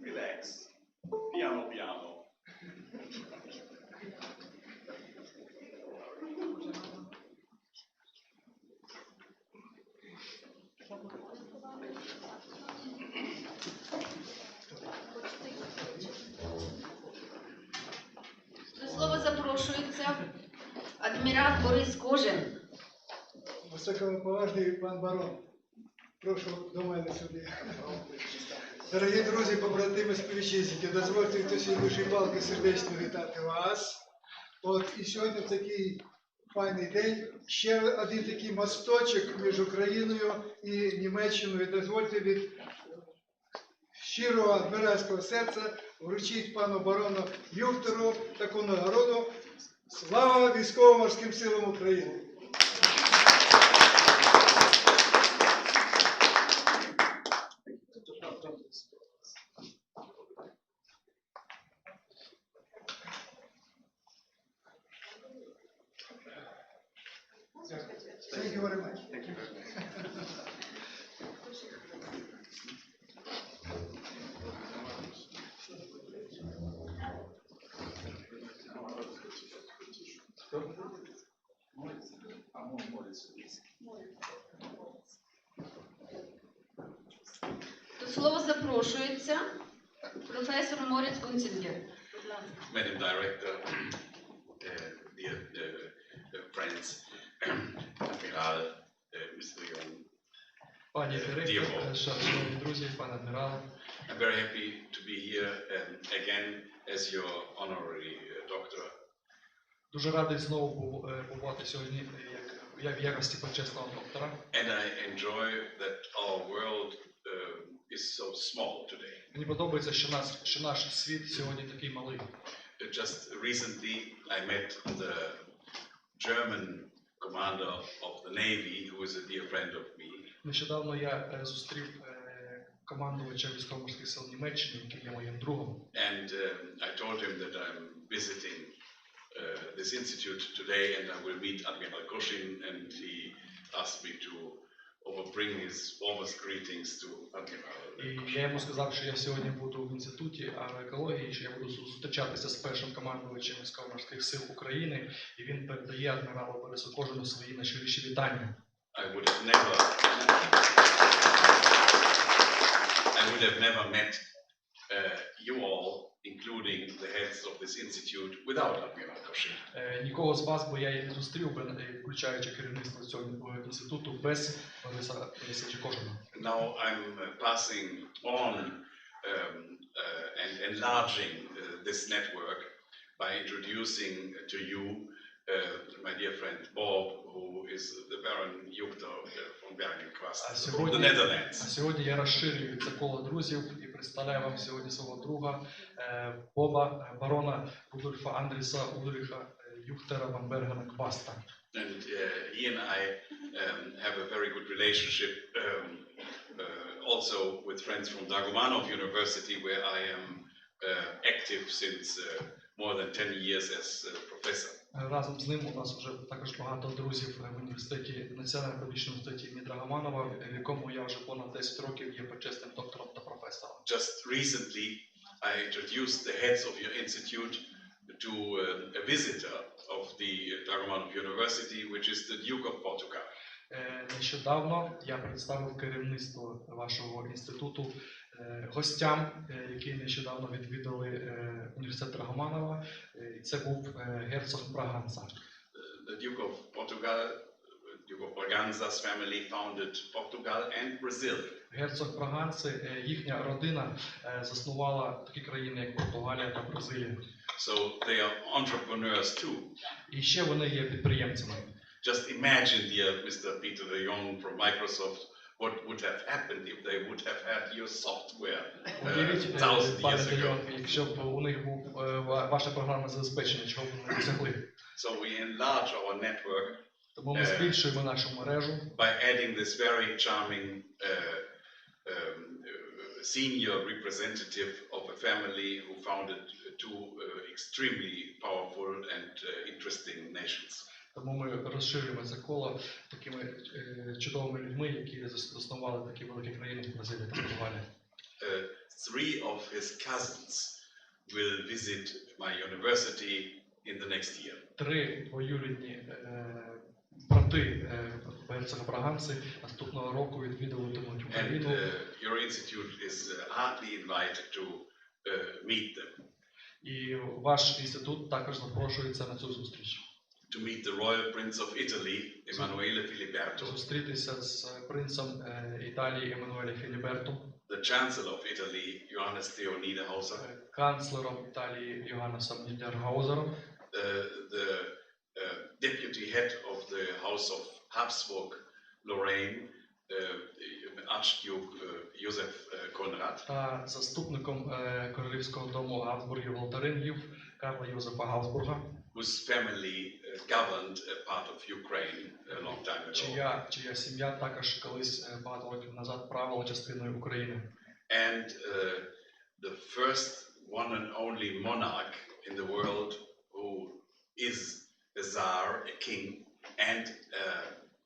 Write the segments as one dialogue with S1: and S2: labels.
S1: Relax. Piano piano.
S2: До слова запрошується адмірал Борис Кожин.
S3: Високоповажний пан барон, прошу до мене сюди. Дорогі друзі, побратими, співвітчизники, дозвольте від усієї душі палки сердечно вітати вас. І сьогодні такий файний день, ще один такий мосточок між Україною і Німеччиною. Дозвольте від щирого адміральського серця вручити пану барону Юхтеру таку нагороду. Слава військово-морським силам України! Thank you very much.
S1: Thank you very much.
S2: До слова запрошується професор Moritz Hunzinger.
S1: Madam Director, dear friends, Admiral, Mr. Young.
S4: Пані директор, шановні друзі, пан адмірал.
S1: I'm very happy to be here again as your honorary doctor.
S4: Дуже радий знову побувати сьогодні як в якості почесного доктора.
S1: And I enjoy that our world is so small today.
S4: Мені подобається, що наш світ сьогодні такий малий.
S1: Just recently I met the German commander of the Navy, who is a dear friend of me.
S4: Нещодавно я зустрів командувача військово-морських сил Німеччини, який є моїм другом.
S1: And I told him that I'm visiting this institute today and I will meet Admiral Koshin, and he asked me to overbring his warmest greetings to Admiral.
S4: І я йому сказав, що я сьогодні буду в інституті Агроекології, що я буду зустрічатися з першим командувачем військово-морських сил України, і він передає адміралу Борису Кожину свої найщиріші вітання.
S1: I would have never met you all, including the heads of this institute, without Admiral Koshin.
S4: Нікого з вас би я і не зустрів би, включаючи керівництво цього інституту, без Бориса Кожина.
S1: Now I'm passing on and enlarging this network by introducing to you my dear friend Bob, who is the Baron Juchter van Bergen Quast from the Netherlands.
S4: А сьогодні я розширюю це коло друзів і представляю вам сьогодні свого друга Боба, барона Рудольфа Андріса Ulricha Juchtera van Bergen Quasta.
S1: And he and I have a very good relationship also with friends from Dragomanov University, where I am active since more than 10 years as a professor.
S4: Разом з ним у нас вже також багато друзів в університеті, Національному педагогічному університеті імені Драгоманова, в якому я вже понад 10 років є почесним доктором та професором.
S1: Just recently I introduced the heads of your institute to a visitor of the Dragomanov University, which is the Duke of Portugal.
S4: Нещодавно я представив керівництво вашого інституту гостям, які нещодавно відвідали університет Драгоманова. Це був герцог Браганца.
S1: The Duke of Portugal, Duke of Braganza's family founded Portugal and Brazil.
S4: Герцог Браганци, їхня родина заснувала такі країни, як Португалія та Бразилія.
S1: So they are entrepreneurs too.
S4: І ще вони є підприємцями.
S1: Just imagine, dear Mr. Peter de Jong from Microsoft, what would have happened if they would have had your software 1000 years ago.
S4: Якщо б у них був ваше програмне забезпечення, чого б вони досягли.
S1: So we enlarge our network.
S4: Тому ми збільшуємо нашу мережу.
S1: By adding this very charming senior representative of a family who founded two extremely powerful and interesting nations.
S4: Тому ми розширюємо це коло такими чудовими людьми, які заснували такі великі країни, як Бразилія та Португалія.
S1: 3 of his cousins will visit my university in the next year.
S4: 3 двоюрідні брати герцога-браганці наступного року відвідуватимуть
S1: And
S4: Україну.
S1: your institute is heartily invited to meet them,
S4: І ваш інститут також запрошується на цю зустріч.
S1: to meet the Royal Prince of Italy, Emanuele Filiberto,
S4: Зустрітися з принцем Італії Еммануеле Філіберто,
S1: the Chancellor of Italy, Johannes Theo Niederhauser,
S4: канцлером Італії Йоганнесом Нідерггаузером,
S1: the Deputy Head of the House of Habsburg, Lorraine, Archduke Joseph Konrad,
S4: та заступником королівського дому Габсбургів Лотарингів Карла Йозефа Габсбурга,
S1: whose family governed a part of Ukraine a long time ago.
S4: чия сім'я також колись багато років назад правила частиною України.
S1: And the first one and only monarch in the world who is a Tsar, a king, and a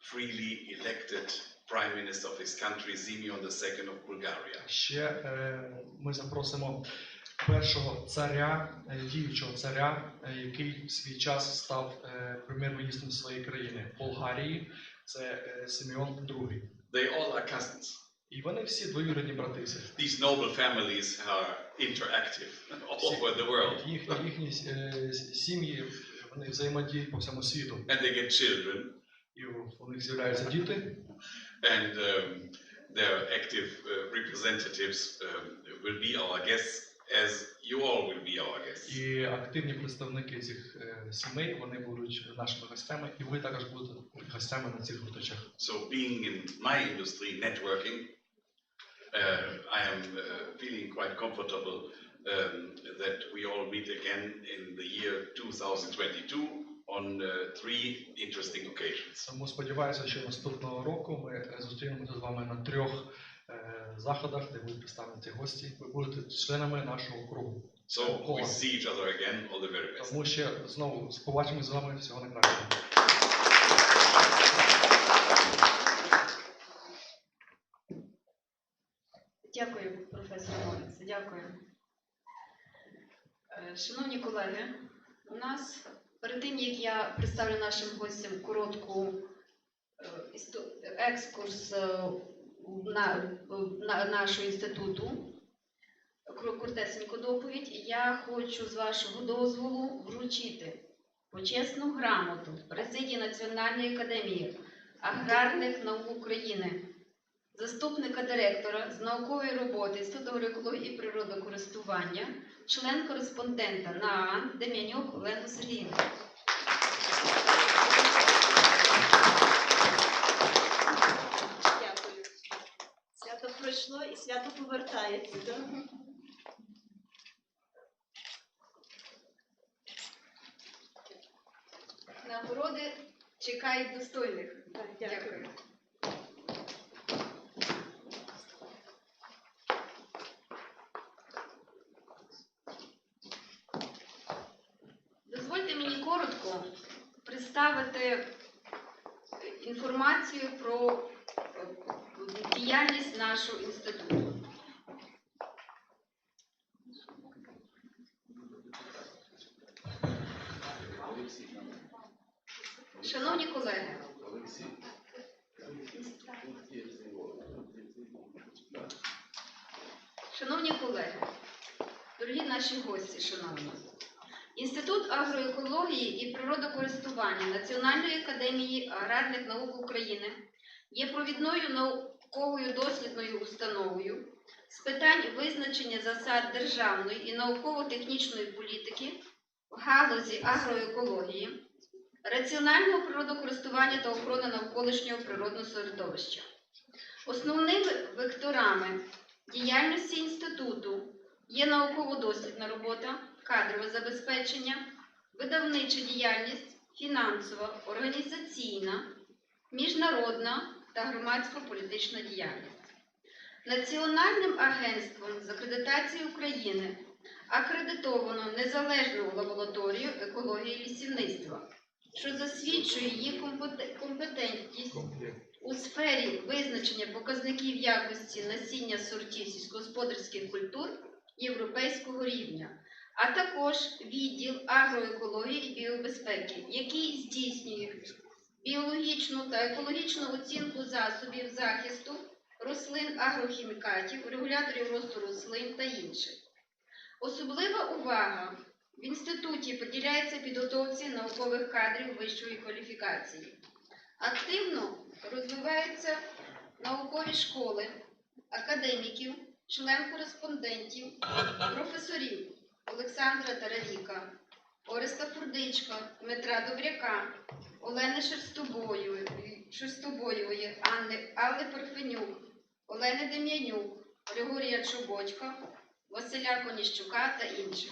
S1: freely elected prime minister of his country, Simeon II of Bulgaria.
S4: Ще ми запросимо першого царя, діючого царя, який в свій час став прем'єр-міністром своєї країни Болгарії. Це Симеон II.
S1: They all are cousins.
S4: І вони всі двоюрідні брати і сестри.
S1: These noble families are interactive all over the world.
S4: Їхні сім'ї, вони взаємодіють по всьому світу.
S1: And they get children.
S4: І у них з'являються діти.
S1: And their active representatives will be our guests, as you all will be our guests.
S4: І активні представники цих сімей, вони будуть нашими гостями, і ви також будете гостями на цих зустрічах.
S1: So being in my industry, networking, I am feeling quite comfortable that we all meet again in the year 2022 on 3 interesting occasions.
S4: Тому сподіваюся, що наступного року ми зустрінемося з вами на 3 заходах, де будуть представлені гості. Ви будете членами нашого кругу.
S1: So we see each other again. All the very best.
S4: Тому ще знову побачимось з вами. Всього найкращого.
S2: Дякую, професор Моріц. Дякую. Шановні колеги, у нас перед тим, як я представлю нашим гостям коротку екскурс на нашого інституту, коротесеньку доповідь, я хочу з вашого дозволу вручити почесну грамоту президії Національної академії аграрних наук України, заступника директора з наукової роботи Інституту агроекології і природокористування, член-кореспондента НААС Дем'янюк Олену Сергіївну.
S5: Дякую. Свято пройшло і свято повертається. Да?
S2: Нагороди чекають достойних.
S5: Так, дякую.
S2: Дозвольте мені коротко представити інформацію про діяльність нашого інституту. Шановні колеги, дорогі наші гості, шановні, Інститут агроекології і природокористування Національної академії аграрних наук України є провідною науковою дослідною установою з питань визначення засад державної і науково-технічної політики в галузі агроекології, раціонального природокористування та охорони навколишнього природного середовища. Основними векторами діяльності інституту є науково-дослідна робота, кадрове забезпечення, видавнича діяльність, фінансова, організаційна, міжнародна та громадсько-політична діяльність. Національним агентством з акредитації України акредитовано незалежну лабораторію екології лісівництва, що засвідчує її компетентність у сфері сфері визначення показників якості насіння сортів сільськогосподарських культур європейського рівня, а також відділ агроекології і біобезпеки, який здійснює біологічну та екологічну оцінку засобів захисту рослин, агрохімікатів, регуляторів росту рослин та інших. Особлива увага в інституті приділяється підготовці наукових кадрів вищої кваліфікації. Активно розвиваються наукові школи, академіків, член-кореспондентів, професорів Олександра Тараріка, Ореста Фурдичка, Дмитра Добряка, Олени Шерстобоєвої, Алли Парфенюк, Олени Дем'янюк, Григорія Чоботька, Василя Коніщука та інших.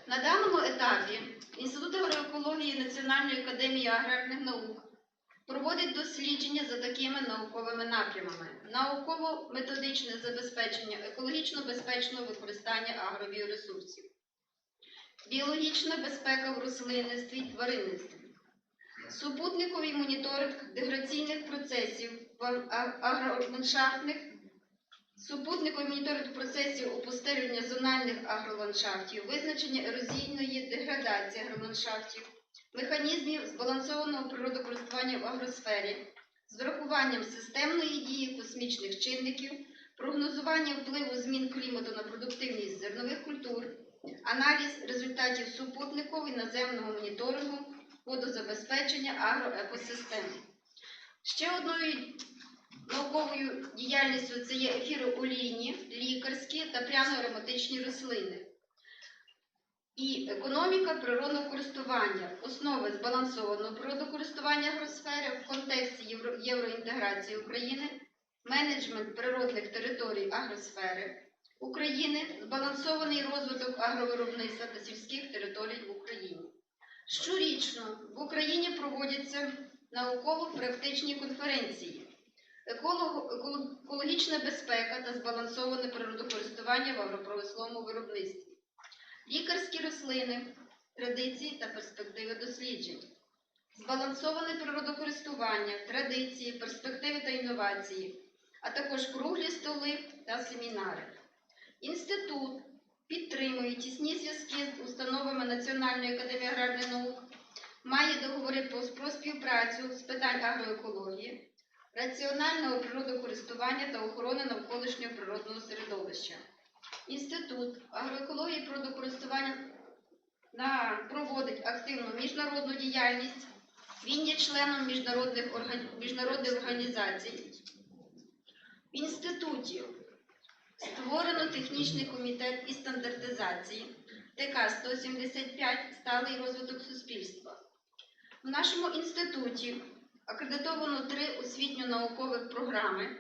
S2: На даному етапі Інститут агроекології Національної академії аграрних наук проводить дослідження за такими науковими напрямами: науково-методичне забезпечення екологічно безпечного використання агробіоресурсів, біологічна безпека в рослинництві і тваринництві, супутниковий моніторинг деграційних процесів агроландшафтних, супутниковий моніторинг процесів опустелювання зональних агроландшафтів, визначення ерозійної деградації агроландшафтів, механізмів збалансованого природокористування в агросфері з врахуванням системної дії космічних чинників, прогнозування впливу змін клімату на продуктивність зернових культур, аналіз результатів супутникового і наземного моніторингу водозабезпечення агроекосистем. Ще одною науковою діяльністю це є ефіроолійні, лікарські та пряно-ароматичні рослини. І економіка природного користування, основи збалансованого природокористування агросфери в контексті євроінтеграції України, менеджмент природних територій агросфери України, збалансований розвиток агровиробництва та сільських територій в Україні. Щорічно в Україні проводяться науково-практичні конференції «Екологічна безпека та збалансоване природокористування в агропромисловому виробництві», «Лікарські рослини, традиції та перспективи досліджень», «Збалансоване природокористування, традиції, перспективи та інновації», а також круглі столи та семінари. Інститут підтримує тісні зв'язки з установами Національної академії аграрних наук, має договори про співпрацю з питань агроекології, раціонального природокористування та охорони навколишнього природного середовища. Інститут агроекології і природокористування проводить активну міжнародну діяльність. Він є членом міжнародних організацій. В інституті створено технічний комітет із стандартизації ТК-175 «Сталий розвиток суспільства». В нашому інституті акредитовано 3 освітньо-наукових програми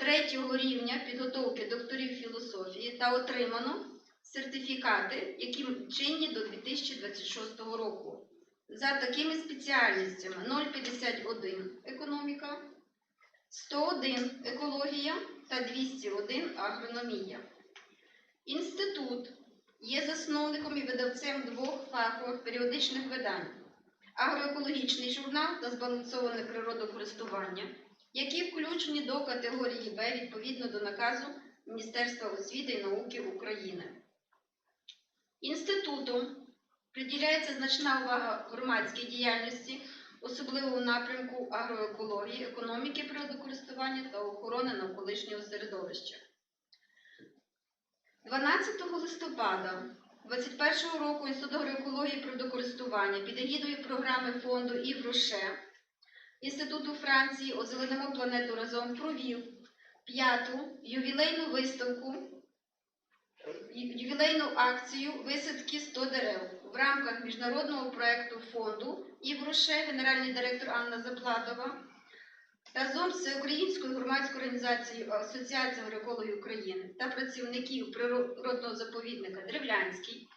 S2: 3-го рівня підготовки докторів філософії та отримано сертифікати, які чинні до 2026 року. За такими спеціальностями: 051 – економіка, 101 – екологія та 201 – агрономія. Інститут є засновником і видавцем 2 фахових періодичних видань: «Агроекологічний журнал» та «Збалансоване природокористування», які включені до категорії Б відповідно до наказу Міністерства освіти і науки України. Інститутом приділяється значна увага громадській діяльності, особливо в напрямку агроекології, економіки природокористування та охорони навколишнього середовища. 12 листопада 2021 року Інститут агроекології і природокористування під егідою програми фонду «Івроше» Інституту Франції «Озеленимо планету разом» провів 5-ту ювілейну виставку, ювілейну акцію висадки 100 дерев в рамках міжнародного проєкту фонду «Івроше», генеральний директор Анна Заплатова, разом з Всеукраїнською громадською організацією Асоціація агроекологів України та працівників природного заповідника Древлянський,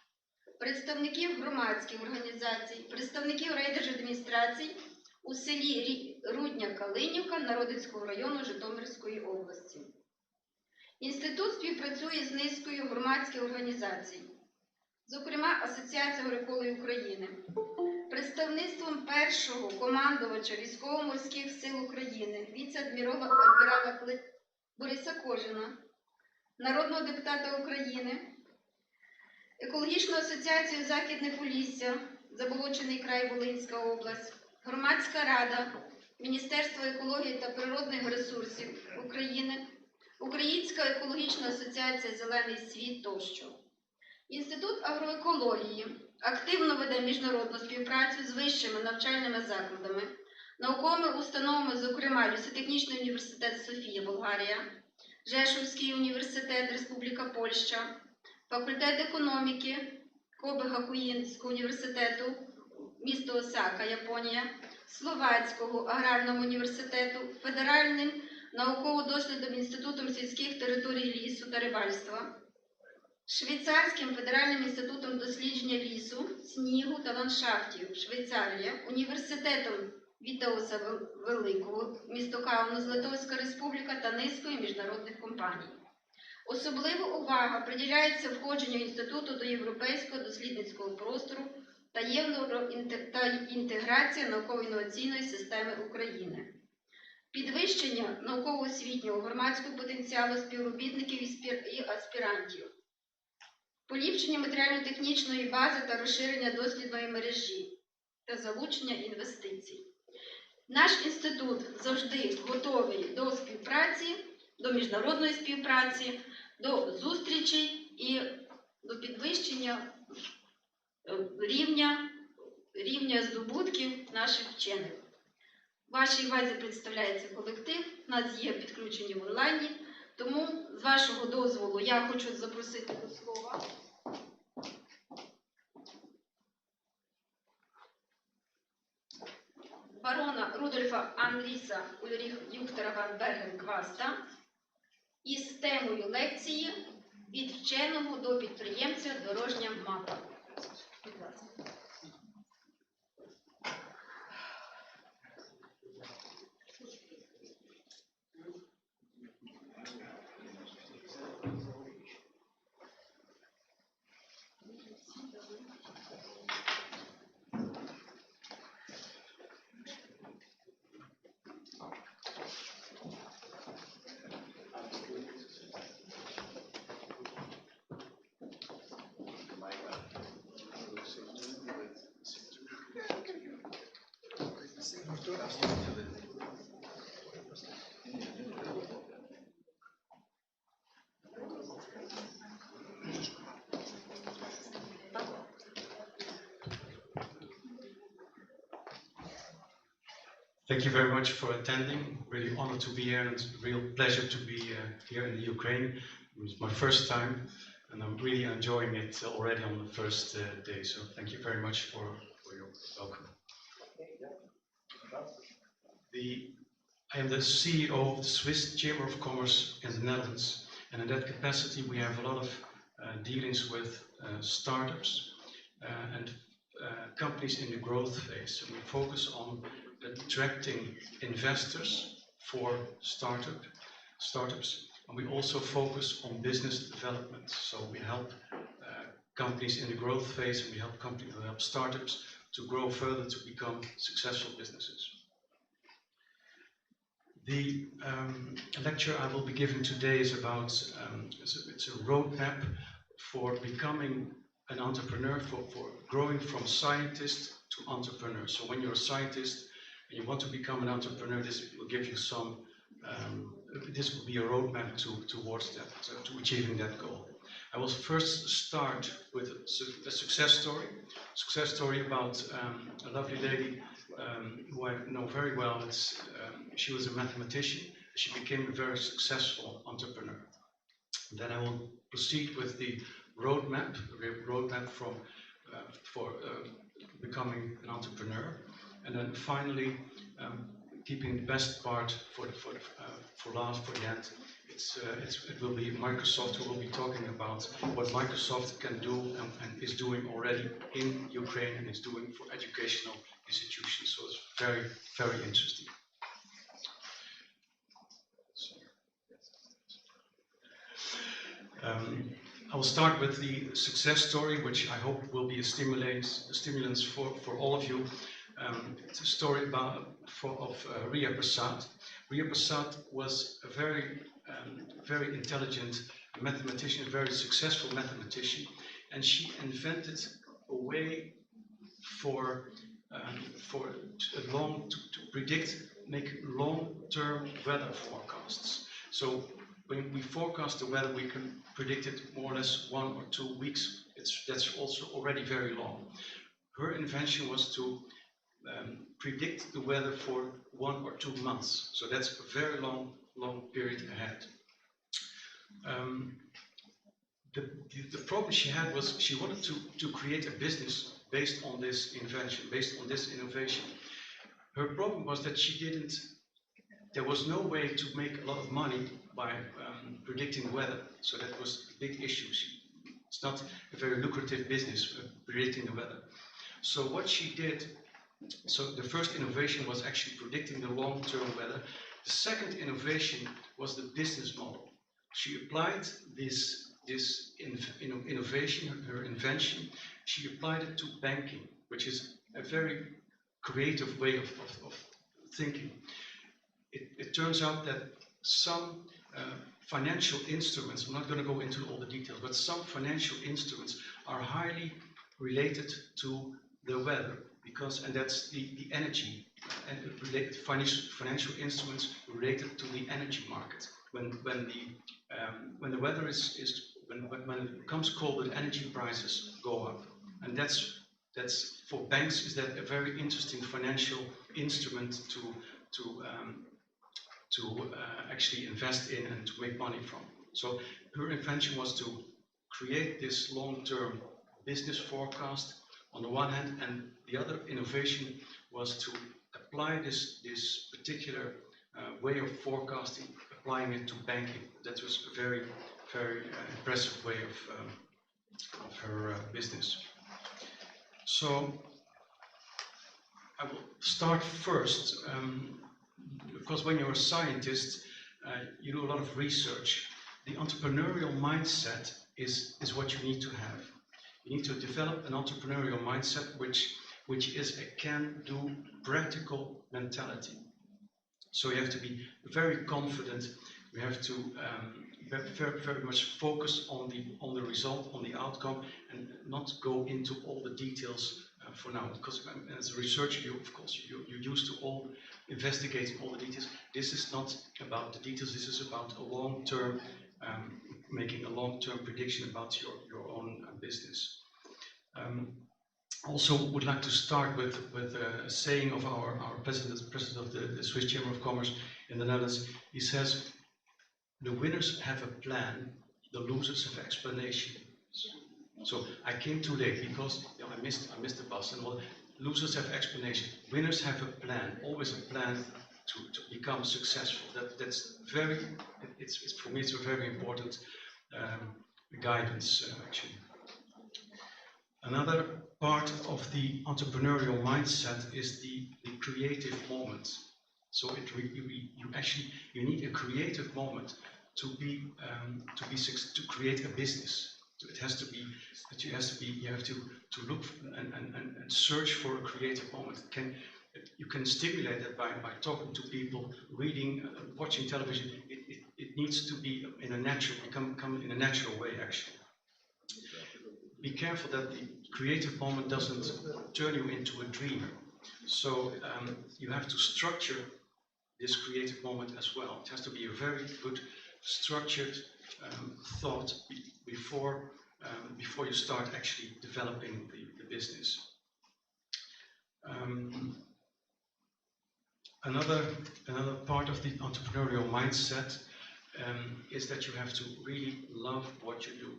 S2: представників громадських організацій, представників райдержадміністрацій у селі Рудня-Калинівка Народинського району Житомирської області. Інститут співпрацює з низкою громадських організацій, зокрема Асоціація агроекологів України, представництвом першого командувача Військово-морських сил України, віце-адмірала Бориса Кожина, народного депутата України, Екологічну асоціацію Західне Полісся, Заболочений край, Волинська область, Громадська рада, Міністерство екології та природних ресурсів України, Українська екологічна асоціація Зелений світ тощо. Інститут агроекології активно веде міжнародну співпрацю з вищими навчальними закладами, науковими установами, зокрема Лісотехнічний університет Софія, Болгарія, Жешувський університет, Республіка Польща, Факультет економіки Кобе-Гакуїнського університету, місто Осака, Японія, Словацького аграрного університету, Федеральним науково-дослідним інститутом сільських територій лісу та рибальства, Швейцарським федеральним інститутом дослідження лісу, снігу та ландшафтів, Швейцарія, університетом Вітауса Великого, місто Каунас, Литовська Республіка та низкою міжнародних компаній. Особлива увага приділяється входженню інституту до європейського дослідницького простору та інтеграція науково-інноваційної системи України. Підвищення науково-освітнього громадського потенціалу співробітників і аспірантів. Поліпшення матеріально-технічної бази та розширення дослідної мережі та залучення інвестицій. Наш інститут завжди готовий до співпраці, до міжнародної співпраці, до зустрічей і до підвищення рівня здобутків наших вчених. Вашій увазі представляється колектив, у нас є підключені в онлайні, тому з вашого дозволу я хочу запросити до слова барона Рудольфа Андріса Ulrich Juchter van Bergen Quasta із темою лекції «Від вченого до підприємця. Дорожня мапа». Будь ласка.
S6: Thank you very much for attending. Really honored to be here, and it's a real pleasure to be here in the Ukraine. It's my first time, and I'm really enjoying it already on the first day. So thank you very much for your welcome. I am the CEO of the Swiss Chamber of Commerce in the Netherlands, and in that capacity we have a lot of dealings with startups and companies in the growth phase. And we focus on attracting investors for startups, and we also focus on business development. So we help companies in the growth phase, and we help startups to grow further to become successful businesses. The lecture I will be giving today is about it's a roadmap for becoming an entrepreneur, for growing from scientist to entrepreneur. So when you're a scientist and you want to become an entrepreneur, this will give you some, this will be a roadmap towards that, to achieving that goal. I will first start with a success story about a lovely lady who I know very well. She was a mathematician. She became a very successful entrepreneur. Then I will proceed with the roadmap for becoming an entrepreneur, and then finally, keeping the best part for the end. It will be Microsoft who will be talking about what Microsoft can do and is doing already in Ukraine and is doing for educational institutions. So it's very, very interesting. I will start with the success story, which I hope will be a stimulus for all of you. It's a story of Ria Prasad. Ria Prasad was a very intelligent mathematician, a very successful mathematician, and she invented a way to make long-term weather forecasts. So when we forecast the weather, we can predict it more or less 1 or 2 weeks. That's also already very long. Her invention was to predict the weather for 1 or 2 months. So that's a very long period ahead. The problem she had was she wanted to create a business based on this invention, based on this innovation. Her problem was that there was no way to make a lot of money by predicting the weather. So that was a big issue. It's not a very lucrative business, predicting the weather. So what she did, so the first innovation was actually predicting the long-term weather. The second innovation was the business model. She applied this innovation, her invention, she applied it to banking, which is a very creative way of thinking. It turns out that some financial instruments, I'm not going to go into all the details, but some financial instruments are highly related to the weather, and that's the energy, and related financial instruments related to the energy market. When the weather when it becomes cold, the energy prices go up, and that's for banks is that a very interesting financial instrument to actually invest in and to make money from. So her invention was to create this long-term business forecast on the one hand, and the other innovation was to apply this particular way of forecasting, applying it to banking. That was a very impressive way of her business. So I will start first, because when you're a scientist, you do a lot of research. The entrepreneurial mindset is what you need to have. You need to develop an entrepreneurial mindset which is a can-do, practical mentality. So you have to be very confident. We have to very much focus on the result, on the outcome, and not go into all the details for now. Because as a researcher, of course, you're used to investigating all the details. This is not about the details. This is about a long-term, making a long-term prediction about your own business. Also, would like to start with a saying of our president of the Swiss Chamber of Commerce in the Netherlands. He says, "The winners have a plan, the losers have explanation." So I came too late because I missed the bus, and all. Losers have explanation. Winners have a plan, always a plan to become successful. That's for me it's a very important guidance actually. Another part of the entrepreneurial mindset is the creative moment. So you need a creative moment to create a business. It has to be that you have to look and search for a creative moment. You can stimulate that by talking to people, reading, watching television. It needs to be in a natural, come in a natural way actually. Be careful that the creative moment doesn't turn you into a dreamer. So you have to structure this creative moment as well. It has to be a very good structured thought before you start actually developing the business. Another part of the entrepreneurial mindset is that you have to really love what you do.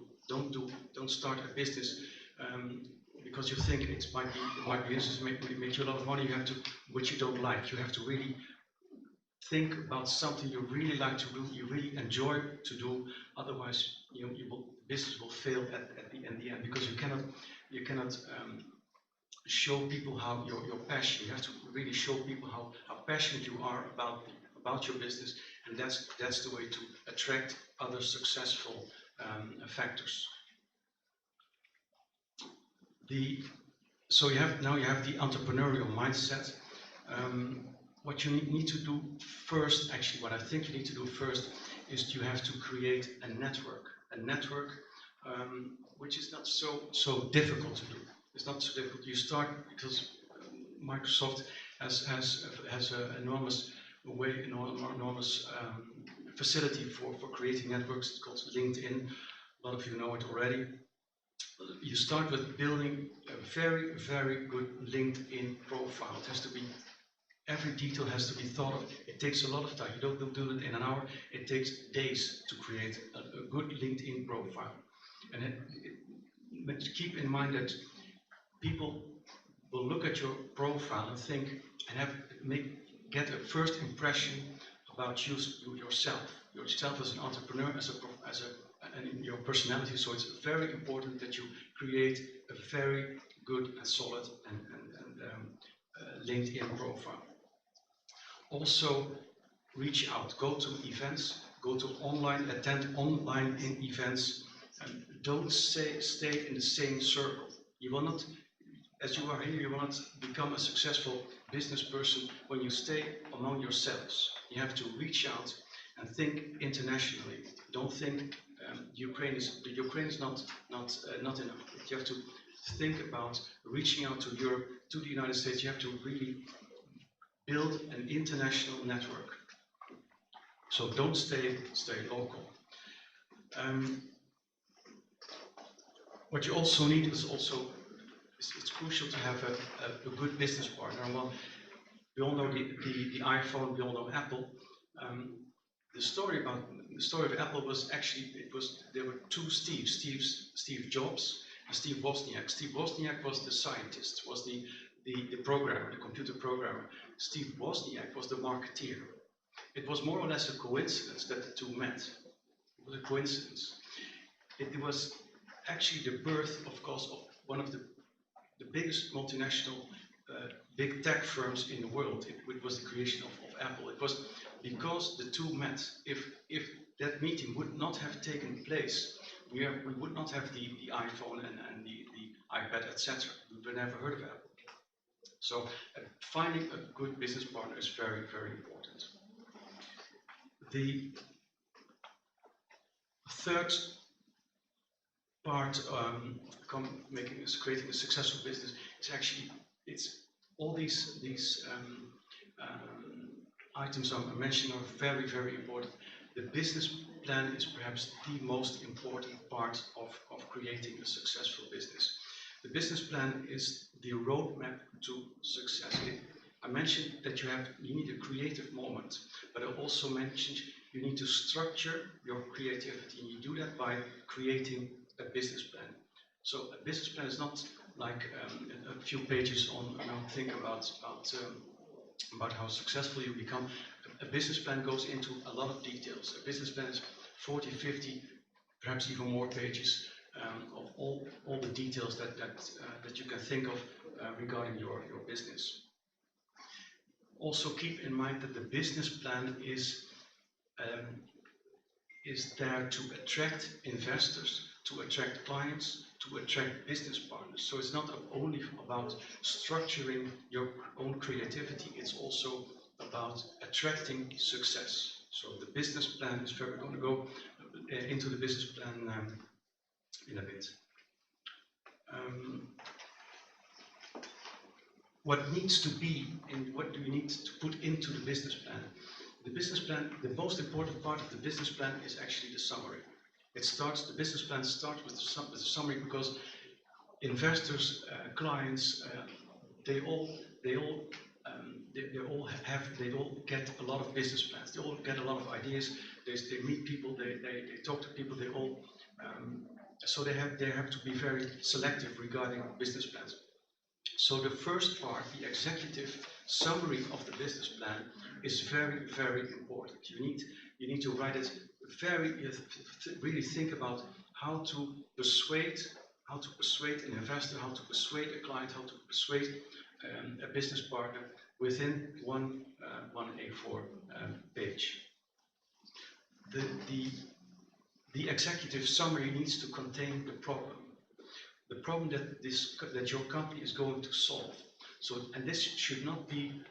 S6: Don't start a business because you think it might be interesting, make you a lot of money. Which you don't like. You have to really think about something you really like to do, you really enjoy to do. Otherwise, business will fail in the end, because you cannot show people how your passion. You have to really show people how passionate you are about your business, and that's the way to attract other successful factors. So you have the entrepreneurial mindset. What you need to do first, actually, what I think you need to do first is you have to create a network which is not so difficult to do. It's not so difficult. You start because Microsoft has an enormous facility for creating networks. It's called LinkedIn. A lot of you know it already. You start with building a very, very good LinkedIn profile. It has to be, every detail has to be thought of. It takes a lot of time. You don't do it in an hour. It takes days to create a good LinkedIn profile. And but keep in mind that people will look at your profile and think and get a first impression about yourself as an entrepreneur, and in your personality. So it's very important that you create a very good and solid LinkedIn profile. Also, reach out, go to events, attend online events, and don't stay in the same circle. You will not, as you are here, you will not become a successful business person when you stay among yourselves. You have to reach out and think internationally. Don't think Ukraine is not enough. You have to think about reaching out to Europe, to the United States. You have to really build an international network. So don't stay local. What you also need is it's crucial to have a good business partner. Well, we all know the iPhone, we all know Apple. The story of Apple was actually, there were two Steves, Steve Jobs and Steve Wozniak. Steve Wozniak was the scientist, was the programmer, the computer programmer. Steve Wozniak was the marketeer. It was more or less a coincidence that the two met. It was a coincidence. It was actually the birth, of course, of one of the biggest multinational big tech firms in the world. It was the creation of Apple. It was because the two met. If that meeting would not have taken place, we would not have the iPhone and the iPad, etc. We would never heard of Apple. So finding a good business partner is very, very important. The third part creating a successful business is actually, all these items I'm mentioning are very, very important. The business plan is perhaps the most important part of creating a successful business. The business plan is the roadmap to success. I mentioned that you need a creative moment, but I also mentioned you need to structure your creativity. And you do that by creating a business plan. So a business plan is not like a few pages on think about how successful you become. A business plan goes into a lot of details. A business plan is 40, 50, perhaps even more pages of all the details that you can think of regarding your business. Also keep in mind that the business plan is there to attract investors, to attract clients, to attract business partners. So it's not only about structuring your own creativity, it's also about attracting success. So the business plan is we're going to go into the business plan in a bit. What needs to be, and what do you need to put into the business plan? The business plan, the most important part of the business plan is actually the summary. The business plan starts with the summary because investors, clients, they all get a lot of business plans. They all get a lot of ideas. They meet people. They talk to people. They all so they have to be very selective regarding business plans. So the first part, the executive summary of the business plan, is very, very important. You need to write it really think about how to persuade an investor, how to persuade a client, how to persuade a business partner within one A4 page. The executive summary needs to contain the problem. the problem that your company is going to solve. So, and this should not be,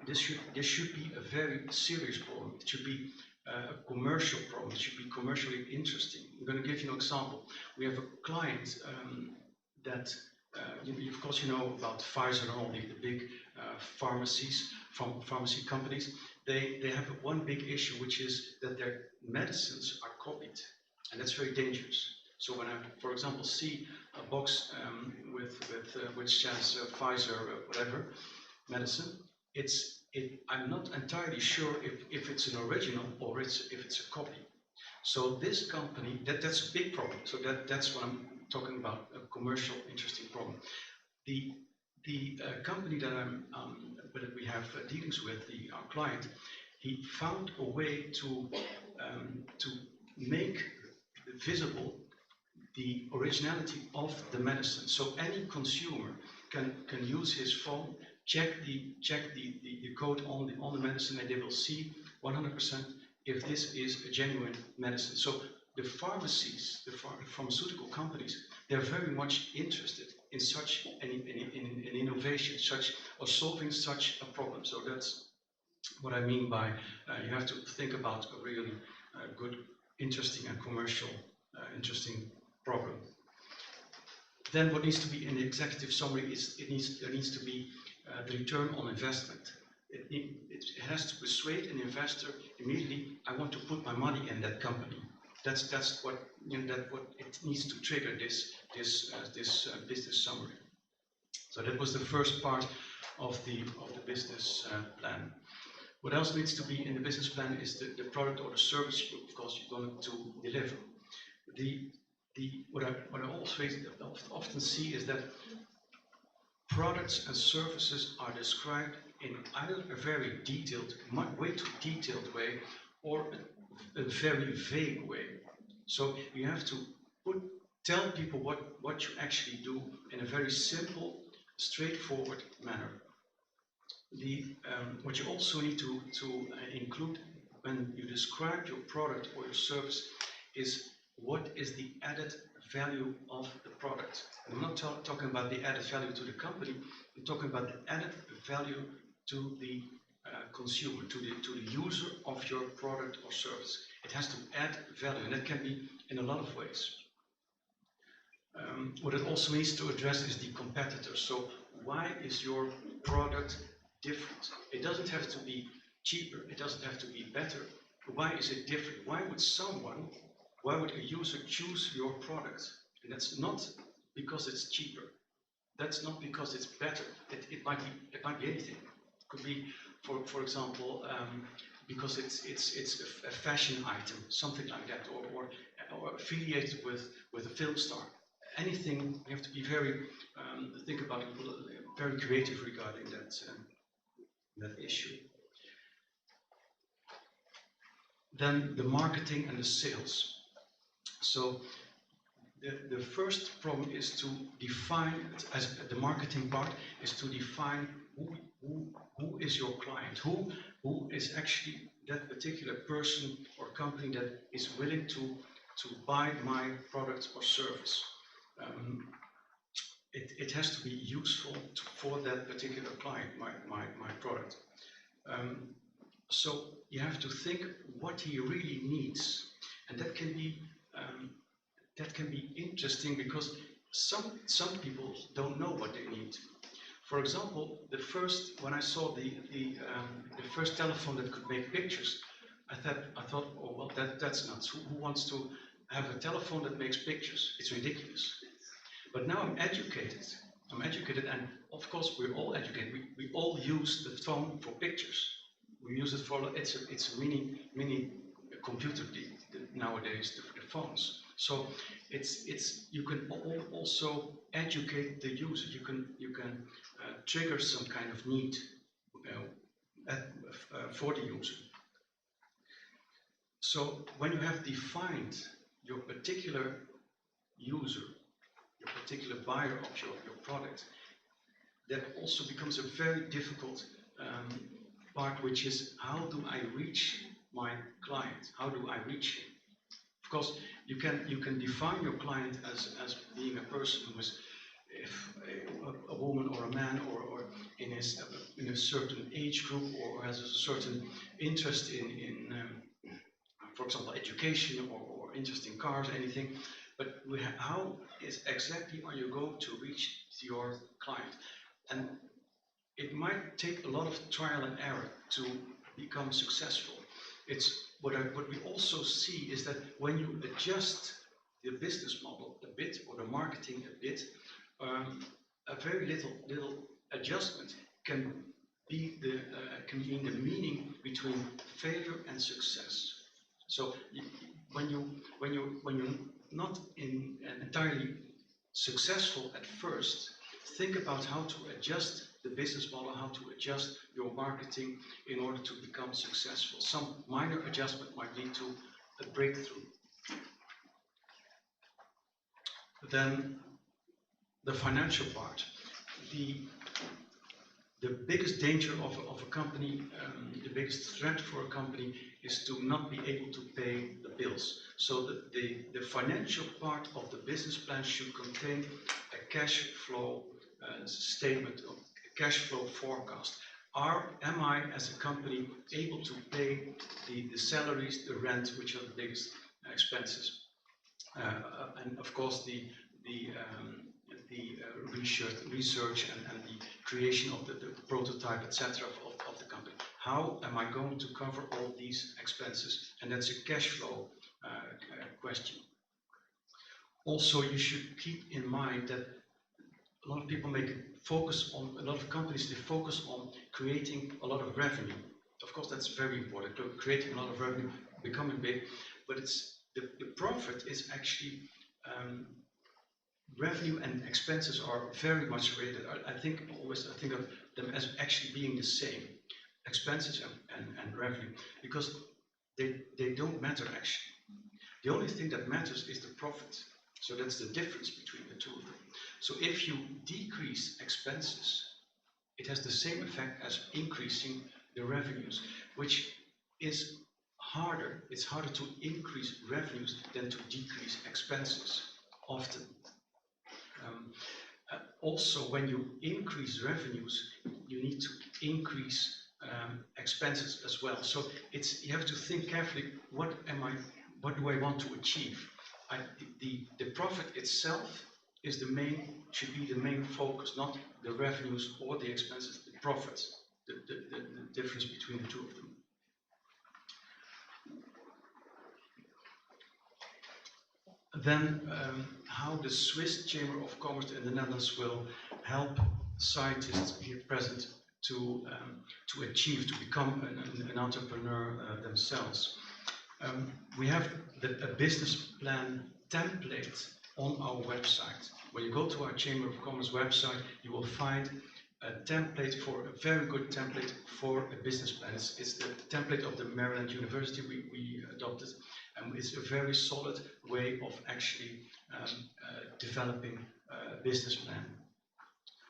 S6: this should be a very serious problem. It should be a commercial problem. It should be commercially interesting. I'm going to give you an example. We have a client that, of course, you know about Pfizer and all the big pharmacy companies. They have one big issue, which is that their medicines are copied, and that's very dangerous. So when I, for example, see a box which says Pfizer whatever medicine, I'm not entirely sure if it's an original or if it's a copy. So this company, that's a big problem. So that's what I'm talking about, a commercial interesting problem. The company that that we have dealings with, our client, he found a way to make visible the originality of the medicine. So any consumer can use his phone, check the code on the medicine, and they will see 100% if this is a genuine medicine. So the pharmacies, the pharmaceutical companies, they're very much interested in such an innovation, or solving such a problem. So that's what I mean by you have to think about a really good, interesting and commercial, interesting problem. Then what needs to be in the executive summary is there needs to be the return on investment. It has to persuade an investor immediately. I want to put my money in that company. That's what what it needs to trigger this business summary. So that was the first part of the business plan. What else needs to be in the business plan is the product or the service of course you're going to deliver. What I always often see is that products and services are described in either a very detailed, way too detailed way, or a very vague way. So you have to tell people what you actually do in a very simple, straightforward manner. What you also need to include when you describe your product or your service is what is the added value of the product. I'm not talking about the added value to the company, I'm talking about the added value to the consumer, to the user of your product or service. It has to add value, and that can be in a lot of ways. What it also needs to address is the competitors. So why is your product different? It doesn't have to be cheaper, it doesn't have to be better. Why is it different? Why would a user choose your product? And that's not because it's cheaper. That's not because it's better. It might be anything. It could be, for example, because it's a fashion item, something like that, or affiliated with a film star. Anything, you have to be very think about it, very creative regarding that issue. Then the marketing and the sales. So the first problem is to define, as the marketing part, is to define who is your client, who is actually that particular person or company that is willing to buy my product or service. It has to be useful for that particular client, my product. So you have to think what he really needs, and that can be interesting because some people don't know what they need. For example, when I saw the first telephone that could make pictures, I thought, oh well, that's nuts. Who wants to have a telephone that makes pictures? It's ridiculous. But now I'm educated, and of course we're all educated. We all use the phone for pictures. We use it for it's a mini computer nowadays, the phones. So you can also educate the user. You can trigger some kind of need for the user. So when you have defined your particular user, your particular buyer of your product, that also becomes a very difficult part, which is how do I reach my client? How do I reach him? Of course, you can define your client as being a person who is a woman or a man or in a certain age group or has a certain interest in for example, education or interest in cars, anything. But how exactly are you going to reach your client? And it might take a lot of trial and error to become successful. It's what we also see is that when you adjust the business model a bit or the marketing a bit, a very little adjustment can be the meaning between failure and success. So when you're not entirely successful at first, think about how to adjust the business model, how to adjust your marketing in order to become successful. Some minor adjustment might lead to a breakthrough. Then the financial part. The biggest danger of a company, the biggest threat for a company is to not be able to pay the bills. So the financial part of the business plan should contain a cash flow statement, a cash flow forecast. Am I, as a company, able to pay the salaries, the rent, which are the biggest expenses? And of course, the research and the creation of the prototype, etc., of the company. How am I going to cover all these expenses? And that's a cash flow question. Also, you should keep in mind that a lot of people a lot of companies, they focus on creating a lot of revenue. Of course, that's very important, creating a lot of revenue, becoming big, but it's the profit is actually revenue and expenses are very much related. I think of them as actually being the same, expenses and revenue, because they don't matter actually. The only thing that matters is the profit. So that's the difference between the two of them. So if you decrease expenses, it has the same effect as increasing the revenues, which is harder. It's harder to increase revenues than to decrease expenses, often. Also, when you increase revenues, you need to increase expenses as well. So you have to think carefully, what do I want to achieve? The profit itself should be the main focus, not the revenues or the expenses, the profits, the difference between the two of them. Then how the Swiss Chamber of Commerce in the Netherlands will help scientists here present to become an entrepreneur themselves. We have a business plan template on our website. When you go to our Chamber of Commerce website, you will find a very good template for a business plan. It's the template of the Maryland University we adopted, and it's a very solid way of actually developing a business plan.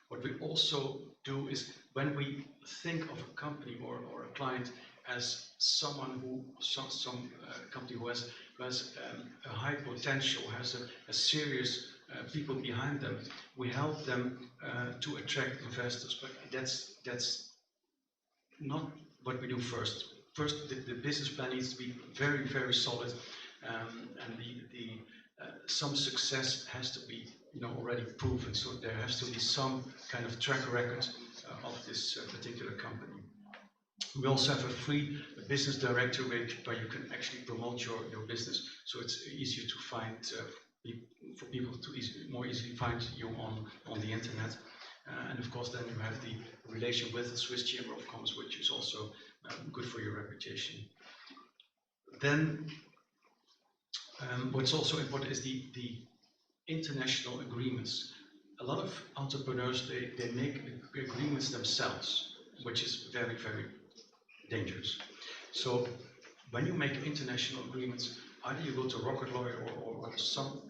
S6: What we also do is, when we think of a company or a client as some company who has a high potential, has a serious people behind them, we help them to attract investors. But that's not what we do first. First, the business plan needs to be very, very solid, and some success has to be already proven. So there has to be some kind of track record of this particular company. We also have a free business directory where you can actually promote your business. So it's easier to find for people to more easily find you on the internet. And of course, then you have the relation with the Swiss Chamber of Commerce, which is also good for your reputation. Then, what's also important is the international agreements. A lot of entrepreneurs, they make agreements themselves, which is very, very dangerous. So when you make international agreements, either you go to a rocket lawyer or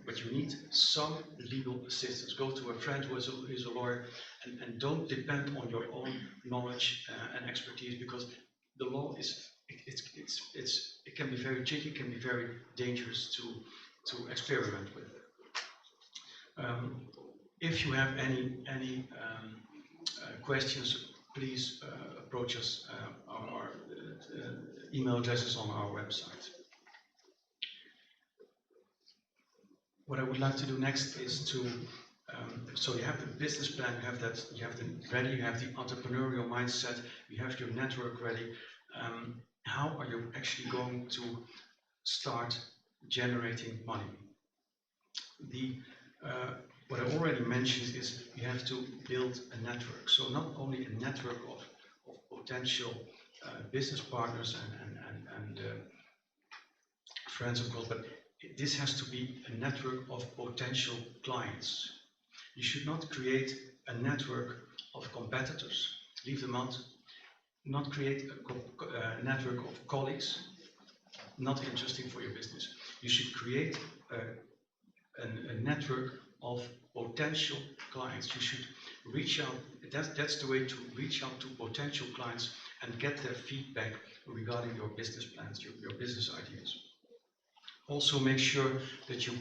S6: but you need some legal assistance. Go to a friend who is a lawyer, and don't depend on your own knowledge and expertise, because the law it can can be very tricky, can be very dangerous to experiment with. If you have any questions, please approach us. Our email address is on our website. What I would like to do next is to, so you have the business plan, you have that ready, you have the entrepreneurial mindset, you have your network ready. How are you actually going to start generating money? What I already mentioned is you have to build a network. So not only a network of potential business partners and friends, of course, but this has to be a network of potential clients. You should not create a network of competitors, leave them out. Not create a network of colleagues, not interesting for your business. You should create a network of potential clients. You should reach out, that's the way to reach out to potential clients and get their feedback regarding your business plans, your business ideas. Also make sure that you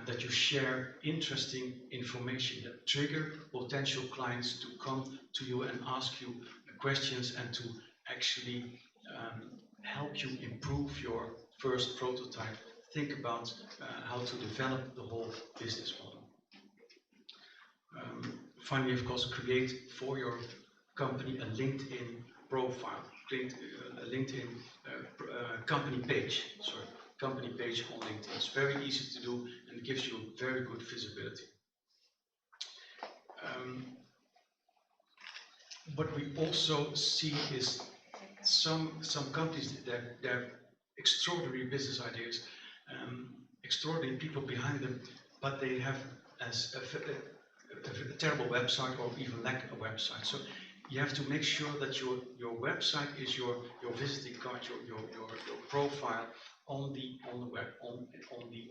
S6: that you share interesting information that trigger potential clients to come to you and ask you questions and to actually help you improve your first prototype. Think about how to develop the whole business model. Finally, of course, create for your company a LinkedIn profile, a LinkedIn company page. Sorry, company page on LinkedIn. It's very easy to do and gives you very good visibility. What we also see is some companies, they're extraordinary business ideas, extraordinary people behind them, but they have a terrible website or even lack a website. So you have to make sure that your website is your visiting card, your profile on the web, on the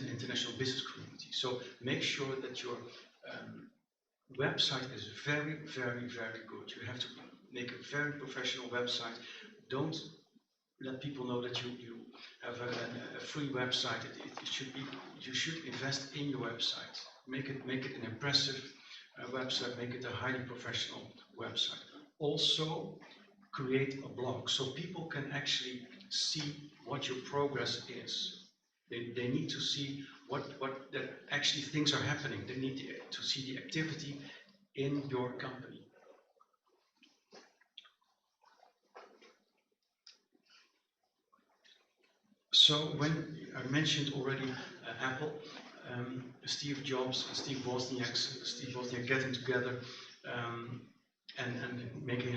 S6: international business community. So make sure that your website is very, very, very good. You have to make a very professional website. Don't let people know that you have a free website. It should be. You should invest in your website. Make it an impressive website. Make it a highly professional website. Also, create a blog so people can actually see what your progress is. They need to see what that actually things are happening. They need to see the activity in your company. So when I mentioned already Apple, Steve Jobs and Steve Wozniak getting together and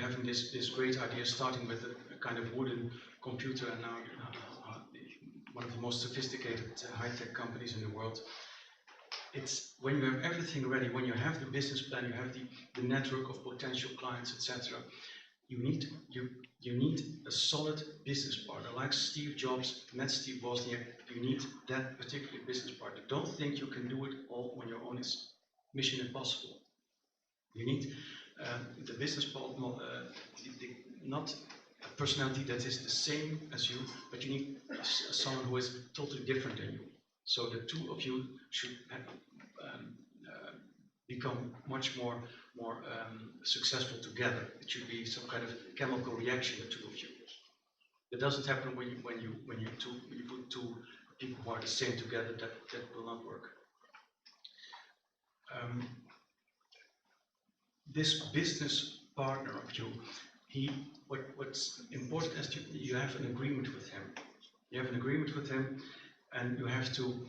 S6: having this great idea, starting with a kind of wooden computer, and now one of the most sophisticated high-tech companies in the world. It's when you have everything ready, when you have the business plan, you have the network of potential clients, etc. You need a solid business partner, like Steve Jobs met Steve Wozniak. You need that particular business partner. Don't think you can do it all on your own. It's mission impossible. You need the business partner, not a personality that is the same as you, but you need someone who is totally different than you. So the two of you should become much more successful together. It should be some kind of chemical reaction, the two of you. It doesn't happen when you put two people who are the same together. That will not work. This business partner of you, what's important is you have an agreement with him. You have an agreement with him, and you have to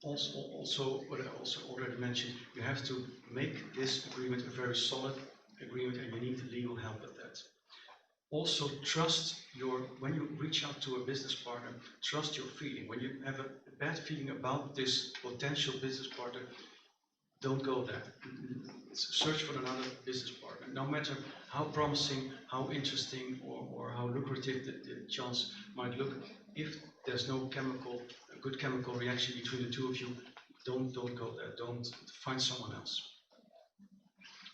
S6: also what I also already mentioned. You have to make this agreement a very solid agreement, and you need legal help with that. Also, trust when you reach out to a business partner, trust your feeling. When you have a bad feeling about this potential business partner, don't go there. Search for another business partner. No matter how promising, how interesting, or how lucrative the chance might look, if there's no good chemical reaction between the two of you, don't go there. Don't find someone else.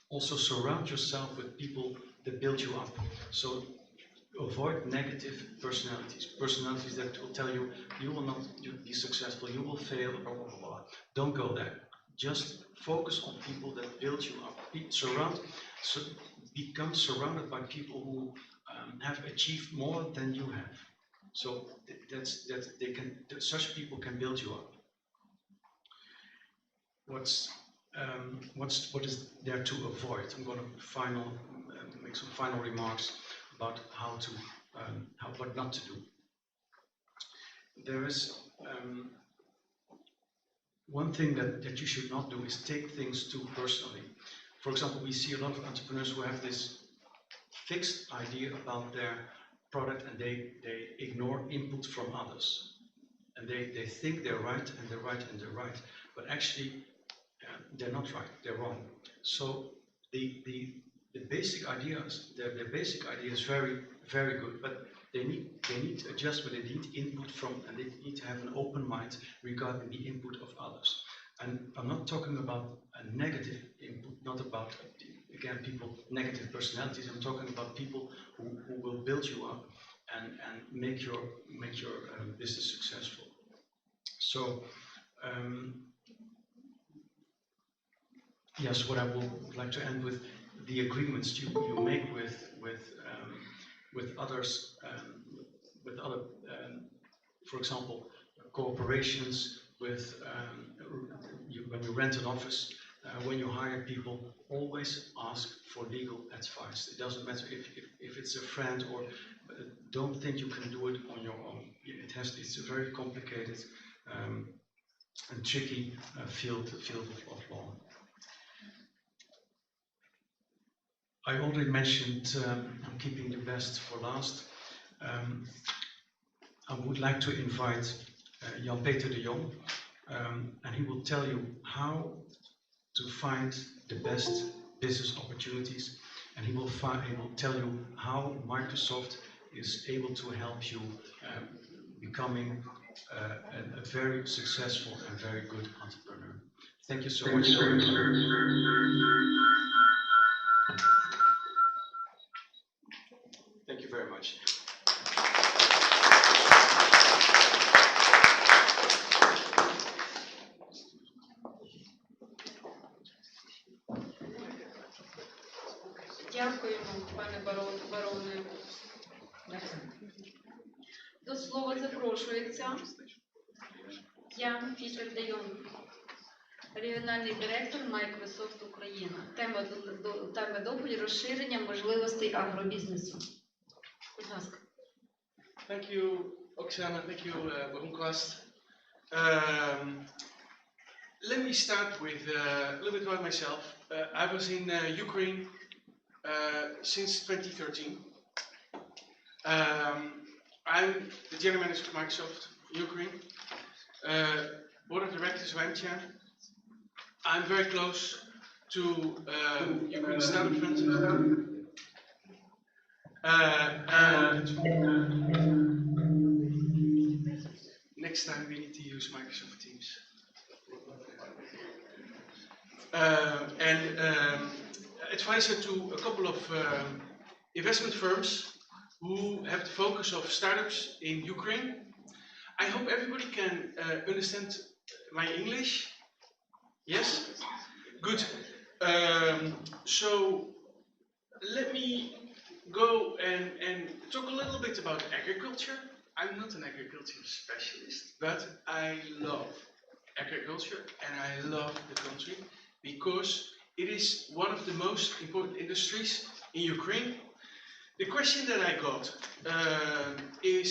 S6: Also, surround yourself with people that build you up. So avoid negative personalities that will tell you, you will not be successful, you will fail, blah, blah, blah, blah. Don't go there. Just focus on people that build you up. Become surrounded by people who have achieved more than you have. So such people can build you up. What is there to avoid? I'm going to make some final remarks about what not to do. There is one thing that you should not do is take things too personally. For example, we see a lot of entrepreneurs who have this fixed idea about their product and they ignore input from others. And they think they're right and they're right and they're right. But actually, they're not right, they're wrong. So the basic ideas, their basic idea is very, very good, but they need adjustment, they need input from, and they need to have an open mind regarding the input of others. And I'm not talking about a negative input, not about, again, negative personalities. I'm talking about people who will build you up and make your business successful. So, yes, what I would like to end with, the agreements you make with others, with other, for example, corporations, with when you rent an office, when you hire people, always ask for legal advice. It doesn't matter if it's a friend or don't think you can do it on your own. It's a very complicated and tricky field of law. I already mentioned I'm keeping the best for last. I would like to invite Jan-Peter de Jong, and he will tell you how to find the best business opportunities, and he will tell you how Microsoft is able to help you becoming a very successful and very good entrepreneur. Thank you so much. Thank you very much.
S2: Дякуємо, пане бароне. До слова запрошується Jan-Peter de Jong, регіональний директор Microsoft Україна. Тема доповіді – розширення можливостей агробізнесу. Будь ласка.
S7: Thank you, Oksana. Thank you, Bergen Quast. Let me start with a little bit about myself. I was in Ukraine since 2013. I'm the general manager of Microsoft Ukraine. Board of directors Wemtja. I'm very close to Ukraine Startup Fund. Next time we need to use Microsoft Teams. Advisor to a couple of investment firms who have the focus of startups in Ukraine. I hope everybody can understand my English. Yes? Good. So let me go and talk a little bit about agriculture. I'm not an agriculture specialist, but I love agriculture and I love the country because it is one of the most important industries in Ukraine. The question that I got is,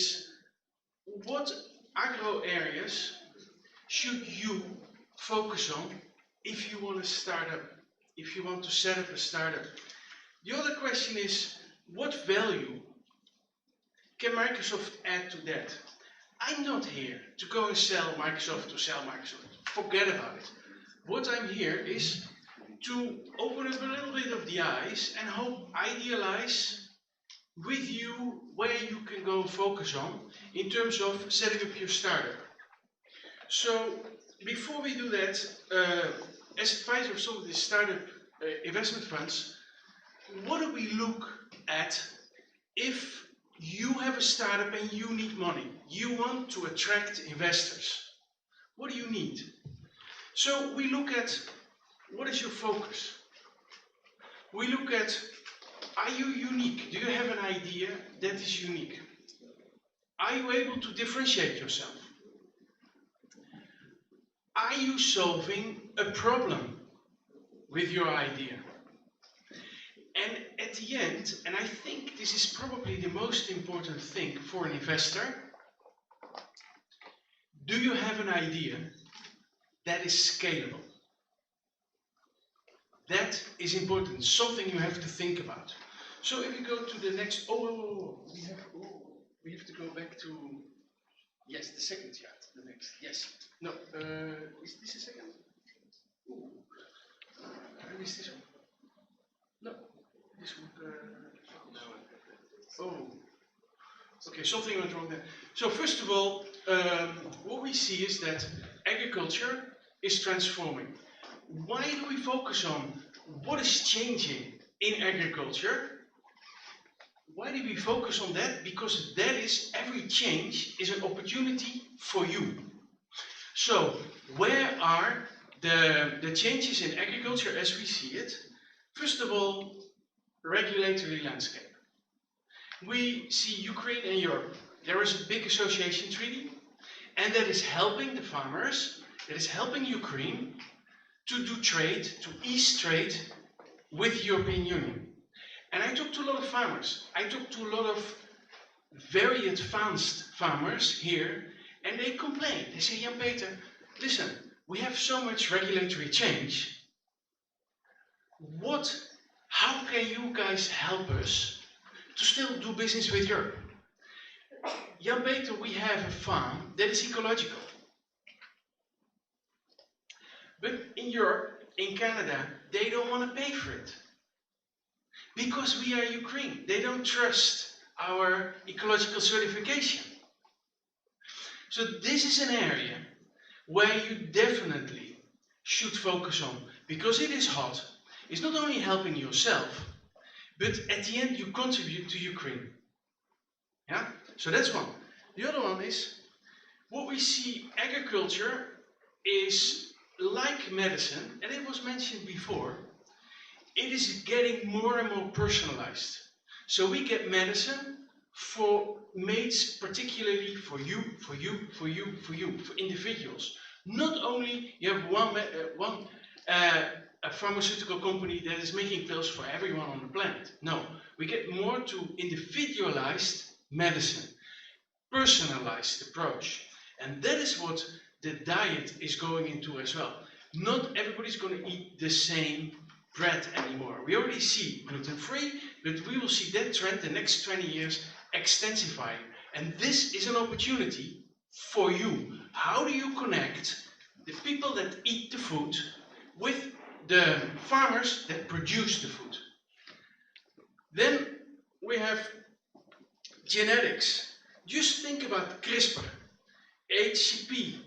S7: what agro areas should you focus on if you want to start up, if you want to set up a startup? The other question is, what value can Microsoft add to that? I'm not here to go and sell Microsoft. Forget about it. What I'm here is to open up a little bit of the eyes and idealize with you where you can go focus on in terms of setting up your startup. So before we do that, as advisor of some of these startup investment funds, what do we look at if have a startup and you need money. You want to attract investors. What do you need? So we look at what is your focus? We look at, are you unique? Do you have an idea that is unique? Are you able to differentiate yourself? Are you solving a problem with your idea? And at the end, and I think this is probably the most important thing for an investor, do you have an idea that is scalable? That is important, something you have to think about. So if you go to the next, we have to go back to, yes, the second chart, the next, yes. No, is this a second? Ooh, I missed this one. No, this one, okay, something went wrong there. So first of all, what we see is that agriculture is transforming. Why do we focus on what is changing in agriculture? Why do we focus on that? Because that is, every change is an opportunity for you. So, where are the changes in agriculture as we see it? First of all, regulatory landscape. We see Ukraine and Europe. There is a big association treaty, and that is helping the farmers, that is helping Ukraine to do trade, to ease trade with the European Union. And I talked to a lot of farmers. I talked to a lot of very advanced farmers here, and they complain. They say, Jan Peter, listen, we have so much regulatory change. How can you guys help us to still do business with Europe? Jan Peter, we have a farm that is ecological. But in Europe, in Canada, they don't want to pay for it. Because we are Ukraine. They don't trust our ecological certification. So this is an area where you definitely should focus on. Because it is hot. It's not only helping yourself, but at the end you contribute to Ukraine. Yeah? So that's one. The other one is, what we see, agriculture is like medicine, and it was mentioned before, it is getting more and more personalized. So we get medicine for mates, particularly for you, for individuals. Not only you have a pharmaceutical company that is making pills for everyone on the planet. No, we get more to individualized medicine, personalized approach. And that is what the diet is going into as well. Not everybody's going to eat the same bread anymore. We already see gluten-free, but we will see that trend the next 20 years extensifying. And this is an opportunity for you. How do you connect the people that eat the food with the farmers that produce the food? Then we have genetics. Just think about CRISPR, HCP,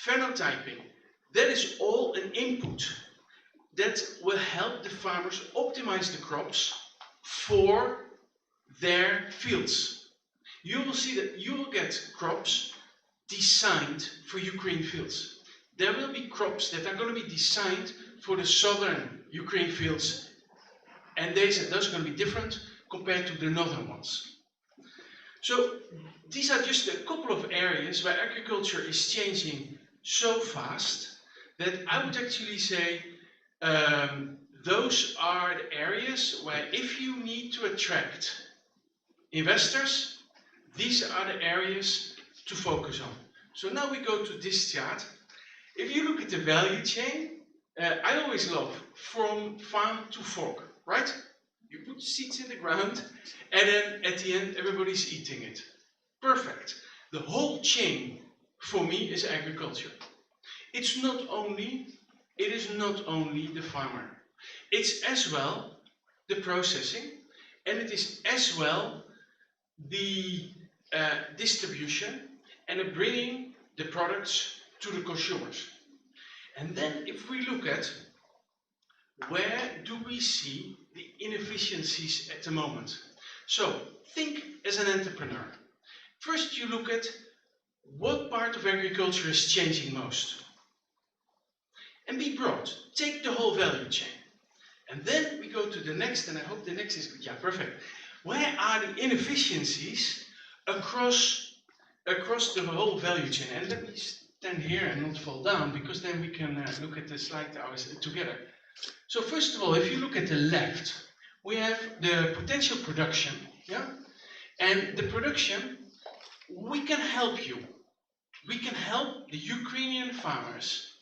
S7: phenotyping. That is all an input that will help the farmers optimize the crops for their fields. You will see that you will get crops designed for Ukraine fields. There will be crops that are going to be designed for the southern Ukraine fields, and those are going to be different compared to the northern ones. So these are just a couple of areas where agriculture is changing so fast that I would actually say those are the areas where, if you need to attract investors, these are the areas to focus on. So now we go to this chart. If you look at the value chain, I always love from farm to fork, right? You put seeds in the ground, and then at the end everybody's eating it. Perfect. The whole chain for me is agriculture. It is not only the farmer. It's as well the processing, and it is as well the distribution and bringing the products to the consumers. And then if we look at where do we see the inefficiencies at the moment. So think as an entrepreneur. First, you look at what part of agriculture is changing most. And be broad. Take the whole value chain. And then we go to the next, and I hope the next is good. Yeah, perfect. Where are the inefficiencies across the whole value chain? And let me stand here and not fall down, because then we can look at the slide together. So first of all, if you look at the left, we have the potential production. Yeah? And the production, we can help you. We can help the Ukrainian farmers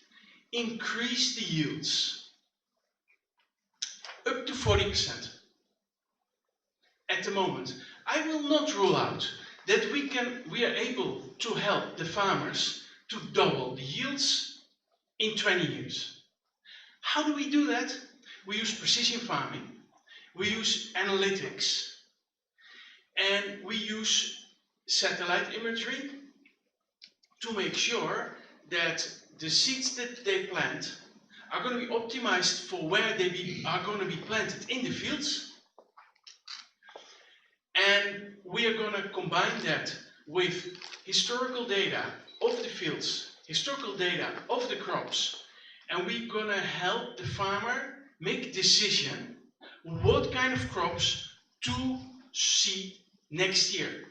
S7: increase the yields up to 40% at the moment. I will not rule out that we are able to help the farmers to double the yields in 20 years. How do we do that? We use precision farming, we use analytics, and we use satellite imagery to make sure that the seeds that they plant are going to be optimized for where they are going to be planted in the fields. And we are going to combine that with historical data of the fields, historical data of the crops, and we're going to help the farmer make a decision what kind of crops to see next year.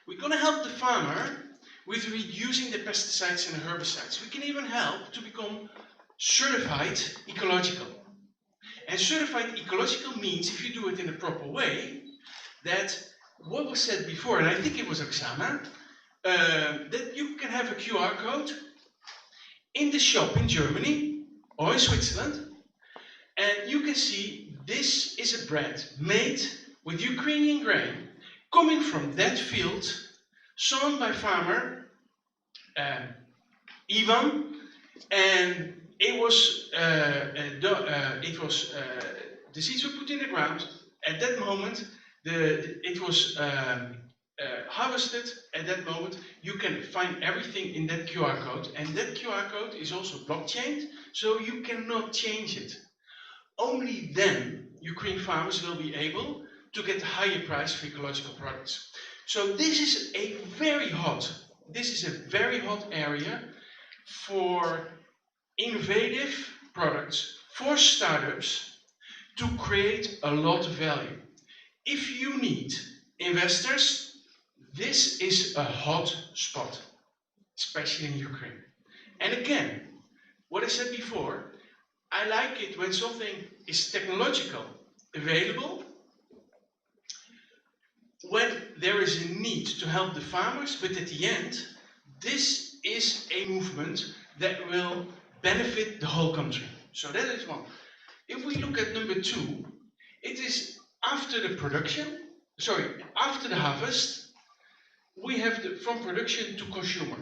S7: We're going to help the farmer with reducing the pesticides and herbicides. We can even help to become certified ecological. And certified ecological means, if you do it in a proper way, that what was said before, and I think it was Oksana, that you can have a QR code in the shop in Germany or in Switzerland, and you can see this is a bread made with Ukrainian grain coming from that field, sown by farmer Ivan, and the seeds were put in the ground. At that moment, it was harvested. At that moment, you can find everything in that QR code, and that QR code is also blockchained, so you cannot change it. Only then Ukrainian farmers will be able to get a higher price for ecological products. So this is a very hot area for innovative products, for startups to create a lot of value. If you need investors, this is a hot spot, especially in Ukraine. And again, what I said before, I like it when something is technological available, when there is a need to help the farmers, but at the end, this is a movement that will benefit the whole country. So that is one. If we look at number 2, it is after the harvest, we have from production to consumer.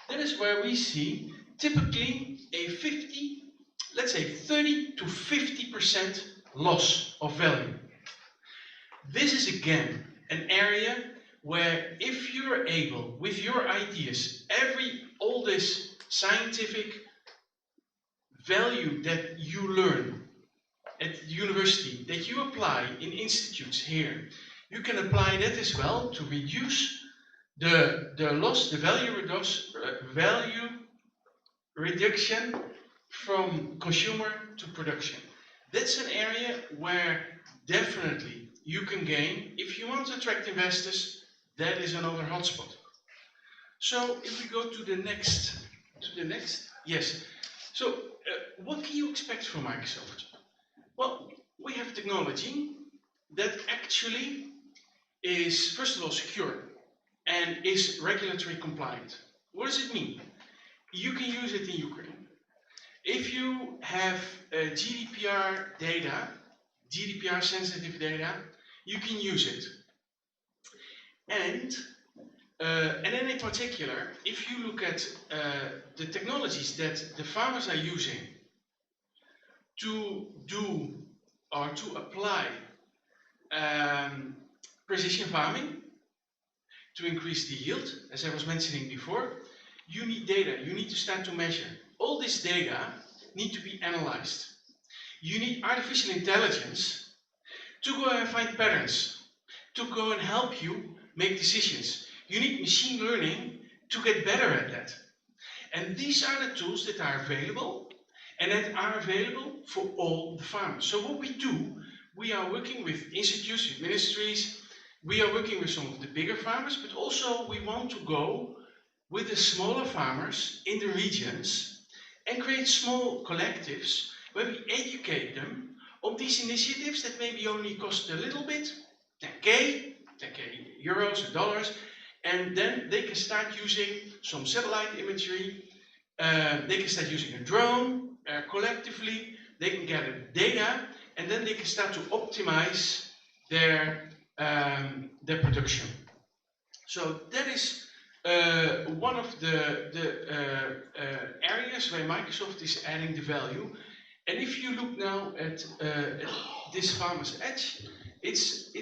S7: That is where we see typically a 30 to 50% loss of value. This is again an area where if you're able, with your ideas, all this scientific value that you learn at the university, that you apply in institutes here, you can apply that as well to reduce the loss, the value reduction from consumer to production. That's an area where definitely you can gain. If you want to attract investors, that is another hotspot. So if we go to the next, yes. So what can you expect from Microsoft? Well, we have technology that actually is, first of all, secure and is regulatory compliant. What does it mean? You can use it in Ukraine. If you have GDPR data, GDPR sensitive data, you can use it. And then in particular, if you look at the technologies that the farmers are using to do or to apply precision farming to increase the yield, as I was mentioning before, you need data, you need to start to measure. All this data need to be analyzed. You need artificial intelligence to go and find patterns, to go and help you make decisions. You need machine learning to get better at that. And these are the tools that are available and that are available for all the farmers. So what we do, we are working with institutes, with ministries, we are working with some of the bigger farmers, but also we want to go with the smaller farmers in the regions and create small collectives where we educate them on these initiatives that maybe only cost a little bit, 10K euros or dollars, and then they can start using some satellite imagery, they can start using a drone collectively, they can gather data, and then they can start to optimize their production. So that is one of the areas where Microsoft is adding the value. And if you look now at this Farmer's Edge, it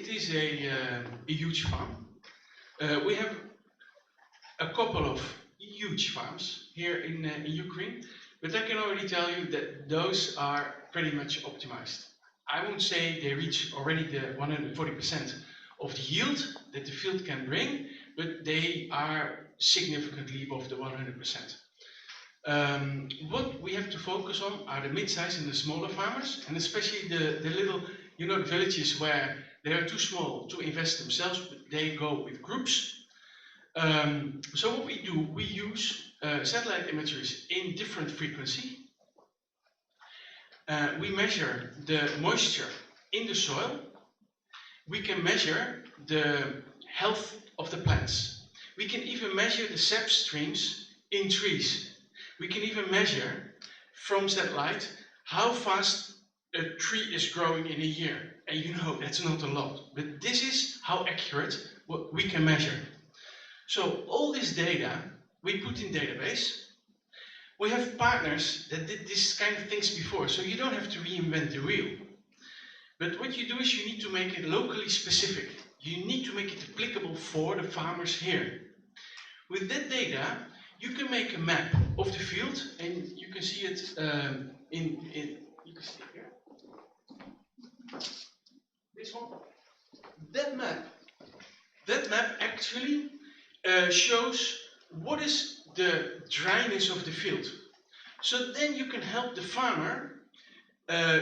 S7: is a huge farm. We have a couple of huge farms here in Ukraine, but I can already tell you that those are pretty much optimized. I won't say they reach already the 140% of the yield that the field can bring, but they are significantly above the 100%. What we have to focus on are the mid-size and the smaller farmers, and especially the little, the villages where they are too small to invest themselves, but they go with groups. So what we do, we use satellite imageries in different frequency. We measure the moisture in the soil. We can measure the health of the plants. We can even measure the sap streams in trees. We can even measure from satellite how fast a tree is growing in a year. And that's not a lot, but this is how accurate what we can measure. So all this data we put in database. We have partners that did this kind of things before, so you don't have to reinvent the wheel. But what you do is you need to make it locally specific. You need to make it applicable for the farmers here. With that data, you can make a map of the field, and you can see it you can see it here. This one. That map actually shows what is the dryness of the field. So then you can help the farmer,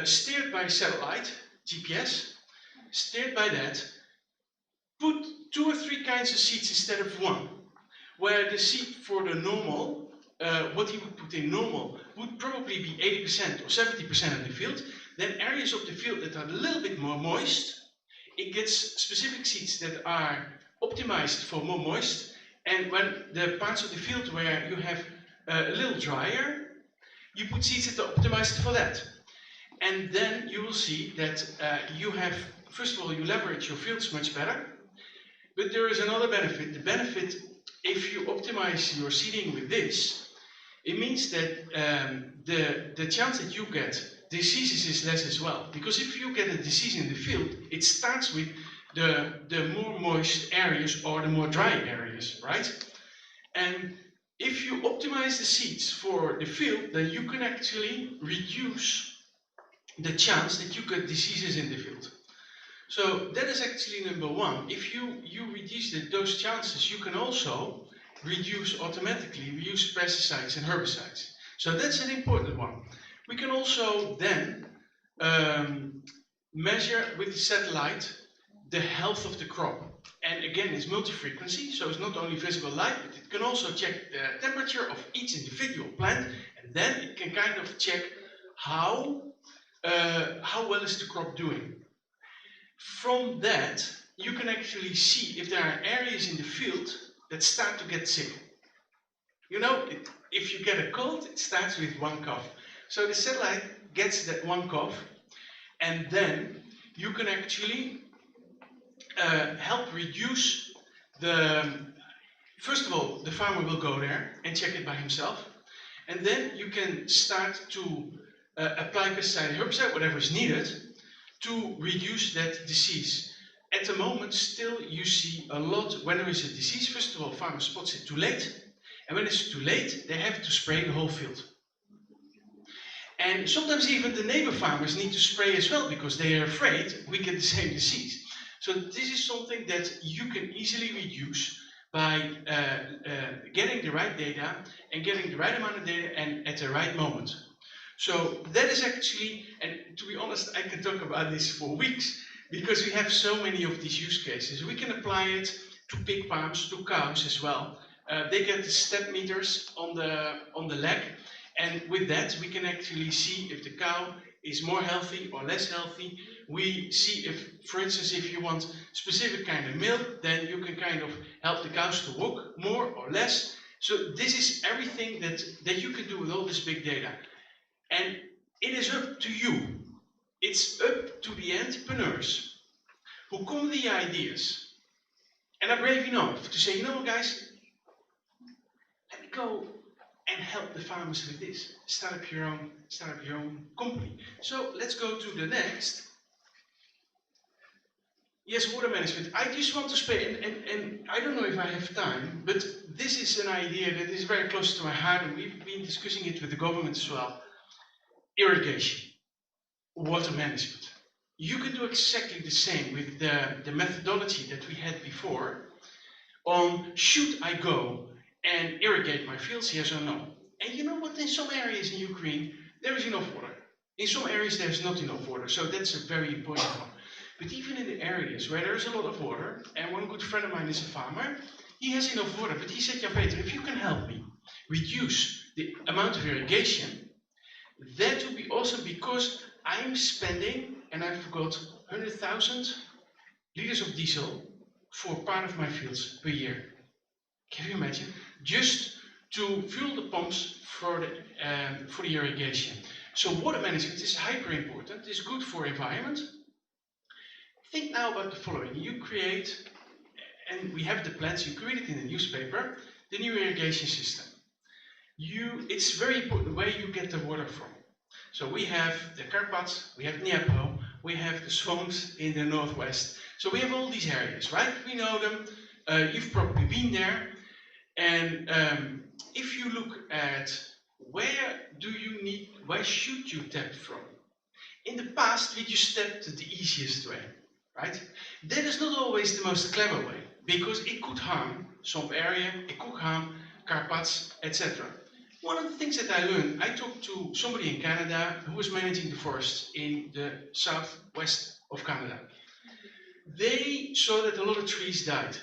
S7: steered by satellite, GPS, steered by that, put 2 or 3 kinds of seeds instead of one. Where the seed for the normal, what he would put in normal, would probably be 80% or 70% of the field. Then areas of the field that are a little bit more moist, it gets specific seeds that are optimized for more moist. And when the parts of the field where you have a little drier, you put seeds that are optimized for that. And then you will see that you have, first of all, you leverage your fields much better. But there is another benefit. The benefit, if you optimize your seeding with this, it means that the chance that you get diseases is less as well. Because if you get a disease in the field, it starts with the more moist areas or the more dry areas, right? And if you optimize the seeds for the field, then you can actually reduce the chance that you get diseases in the field. So that is actually number one. If you reduce those chances, you can also automatically reduce pesticides and herbicides. So that's an important one. We can also then measure with the satellite the health of the crop. And again, it's multi-frequency, so it's not only visible light, but it can also check the temperature of each individual plant, and then it can kind of check how well is the crop doing. From that, you can actually see if there are areas in the field that start to get sick. If you get a cold, it starts with one cough. So the satellite gets that one cough, and then you can actually help reduce first of all, the farmer will go there and check it by himself, and then you can start to apply pesticide, herbicide, whatever is needed to reduce that disease. At the moment, still you see a lot, when there is a disease, first of all, farmer spots it too late, and when it's too late, they have to spray the whole field. And sometimes even the neighbor farmers need to spray as well, because they are afraid we get the same disease. So this is something that you can easily reduce by getting the right data and getting the right amount of data and at the right moment. So that is actually, and to be honest, I can talk about this for weeks because we have so many of these use cases. We can apply it to pig farms, to cows as well. They get the step meters on the leg, and with that we can actually see if the cow is more healthy or less healthy. We see if, for instance, if you want specific kind of milk, then you can kind of help the cows to walk more or less. So this is everything that you can do with all this big data. And it is up to you. It's up to the entrepreneurs who come with the ideas and are brave enough to say, you know what, guys, let me go and help the farmers with this. Start up your own company. So let's go to the next. Yes, water management. I just want to say, and I don't know if I have time, but this is an idea that is very close to my heart, and we've been discussing it with the government as well. Irrigation, water management. You can do exactly the same with the methodology that we had before on should I go and irrigate my fields, yes or no. And you know what, in some areas in Ukraine there is enough water. In some areas there's not enough water, so that's a very important one. But even in the areas where there is a lot of water, and one good friend of mine is a farmer, he has enough water, but he said, yeah, Peter, if you can help me reduce the amount of irrigation, that would be awesome, because I'm spending, and I forgot, 100,000 liters of diesel for part of my fields per year. Can you imagine? Just to fuel the pumps for the irrigation. So water management is hyper important. It's good for environment. Think now about the following. You create, and we have the plans, you create it in the newspaper, the new irrigation system. It's very important where you get the water from. So we have the Carpats, we have Dnieper, we have the swamps in the northwest. So we have all these areas, right? We know them. You've probably been there. And if you look at where should you tap from? In the past, we just tapped the easiest way, right? That is not always the most clever way, because it could harm swamp area, it could harm Carpats, etc. One of the things that I learned, I talked to somebody in Canada who was managing the forests in the southwest of Canada. They saw that a lot of trees died.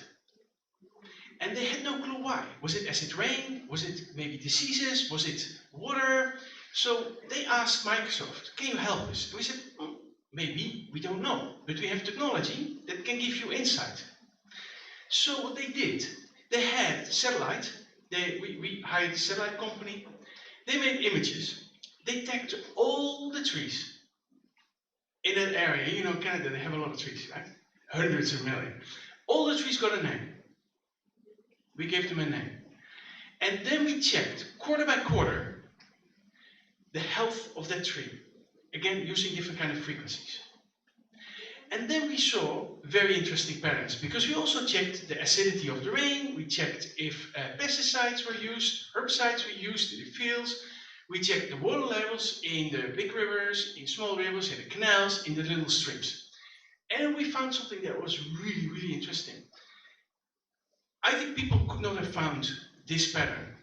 S7: And they had no clue why. Was it acid rain? Was it maybe diseases? Was it water? So they asked Microsoft, can you help us? And we said, maybe, we don't know. But we have technology that can give you insight. So what they did, they had satellite. We hired a satellite company. They made images. They tagged all the trees in that area. You know, Canada, they have a lot of trees, right? Hundreds of millions. All the trees got a name. We gave them a name. And then we checked, quarter by quarter, the health of that tree. Again, using different kind of frequencies. And then we saw very interesting patterns, because we also checked the acidity of the rain. We checked if pesticides were used, herbicides were used in the fields. We checked the water levels in the big rivers, in small rivers, in the canals, in the little streams. And we found something that was really, really interesting. I think people could not have found this pattern.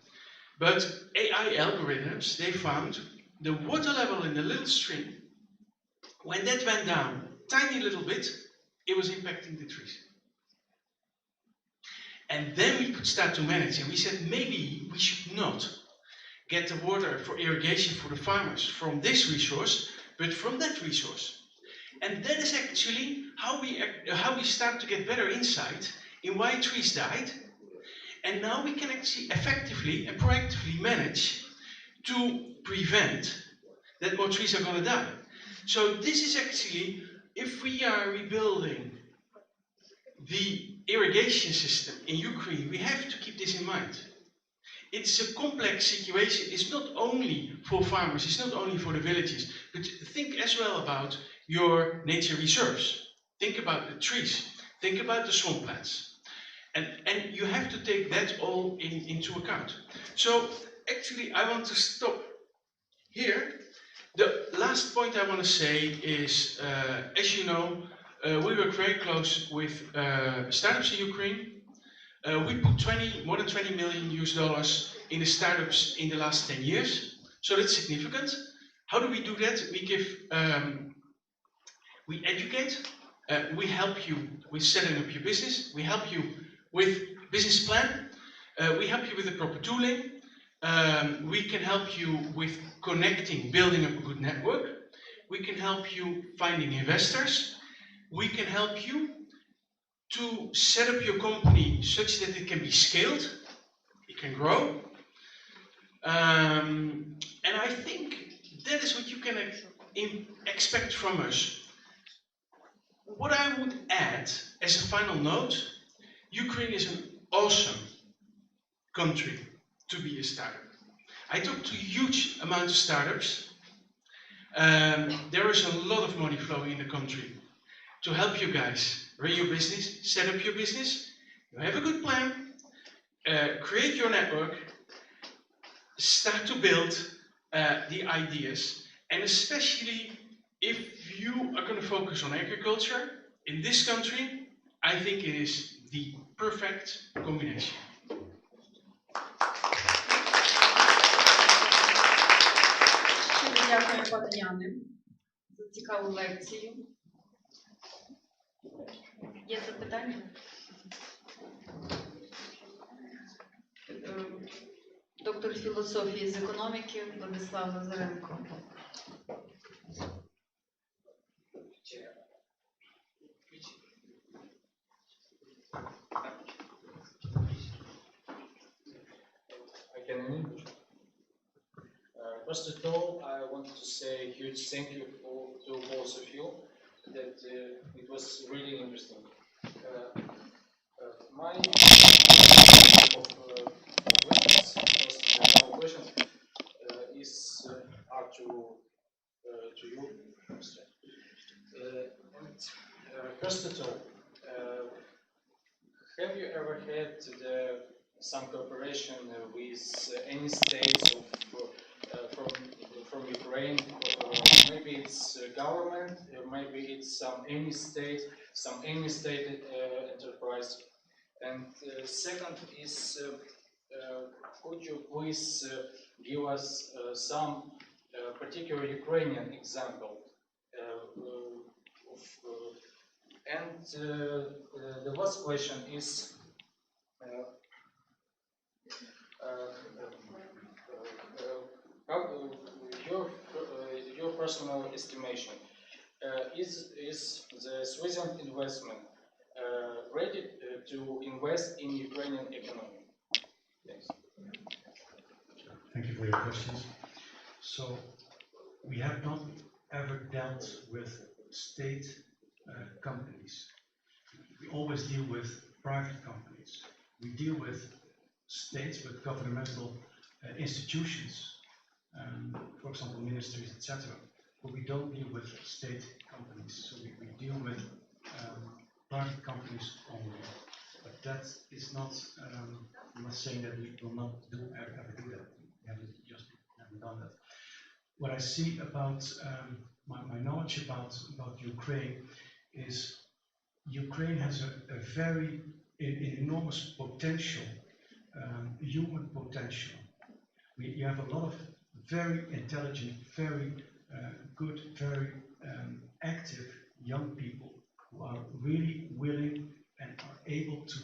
S7: But AI algorithms, they found the water level in the little stream, when that went down tiny little bit, it was impacting the trees. And then we could start to manage, and we said maybe we should not get the water for irrigation for the farmers from this resource, but from that resource. And that is actually how we start to get better insight in why trees died. And now we can actually effectively and proactively manage to prevent that more trees are going to die. So this is actually, if we are rebuilding the irrigation system in Ukraine, we have to keep this in mind. It's a complex situation. It's not only for farmers, it's not only for the villages, but think as well about your nature reserves. Think about the trees. Think about the swamplands. And you have to take that all into account. So actually I want to stop here. The last point I want to say is, as you know, we work very close with startups in Ukraine. We put more than $20 million in the startups in the last 10 years, so that's significant. How do we do that? We educate, we help you with setting up your business, we help you with business plan, we help you with the proper tooling, we can help you with connecting, building up a good network, we can help you finding investors, we can help you to set up your company such that it can be scaled, it can grow. And I think that is what you can expect from us. What I would add as a final note, Ukraine is an awesome country to be a startup. I talked to a huge amount of startups. There is a lot of money flowing in the country to help you guys run your business, set up your business. You have a good plan, create your network, start to build the ideas, and especially if you are going to focus on agriculture in this country, I think it is the perfect combination.
S2: Дякую, пане Яне, за цікаву лекцію. Є запитання? Доктор філософії з економіки Владислав Лазаренко.
S8: First of all, I want to say a huge thank you to both of you. That it was really interesting. My questions are to you. First of all, have you ever had some cooperation with any states from Ukraine? Maybe it's government, maybe it's any state enterprise. And second is, could you please give us some particular Ukrainian example? The last question is, your personal estimation, is the Switzerland investment ready to invest in Ukrainian economy? Thanks.
S6: Thank you for your questions. So, we have not ever dealt with state companies. We always deal with private companies. We deal with states, with governmental institutions, for example, ministries, etc. But we don't deal with state companies. So we deal with private companies only. But that is not, I'm not saying that we will not ever do that. We haven't done that. What I see about my knowledge about Ukraine is Ukraine has a very enormous potential, human potential. You have a lot of very intelligent, very good, very active young people who are really willing and are able to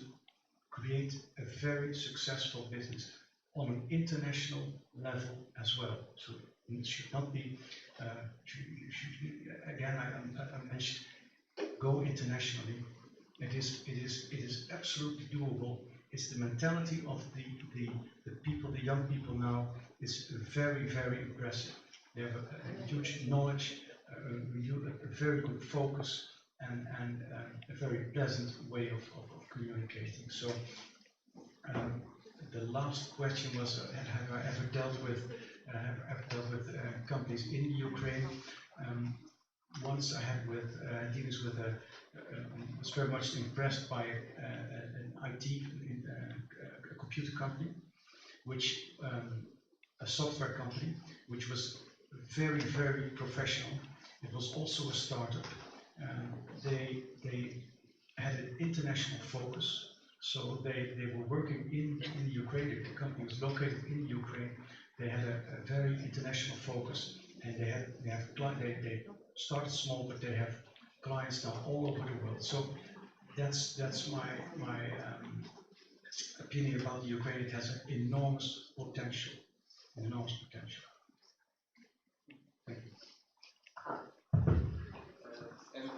S6: create a very successful business on an international level as well. So it should not be, again, I mentioned, go internationally. It is absolutely doable. It's the mentality of the people, the young people now, is very, very impressive. They have a huge knowledge, a very good focus, and a very pleasant way of communicating. So the last question was, have I ever dealt with companies in Ukraine? Once I had with dealings with was very much impressed by an IT, a computer company, which a software company, which was very, very professional. It was also a startup, They had an international focus, so they were working in Ukraine. The company was located in Ukraine. They had a very international focus, and they started small, but they have clients now all over the world. So that's my opinion about Ukraine. It has an enormous potential. Enormous potential. Thank you.
S8: And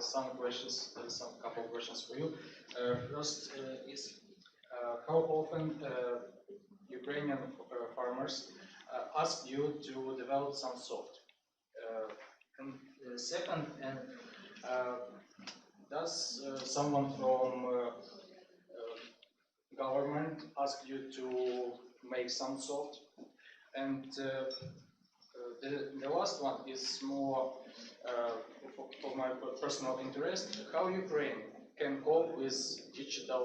S8: some questions, some couple of questions for you. First is how often Ukrainian farmers ask you to develop some soft? And second, does someone from government ask you to make some soft? And the last one is more for my personal interest. How Ukraine can cope with digital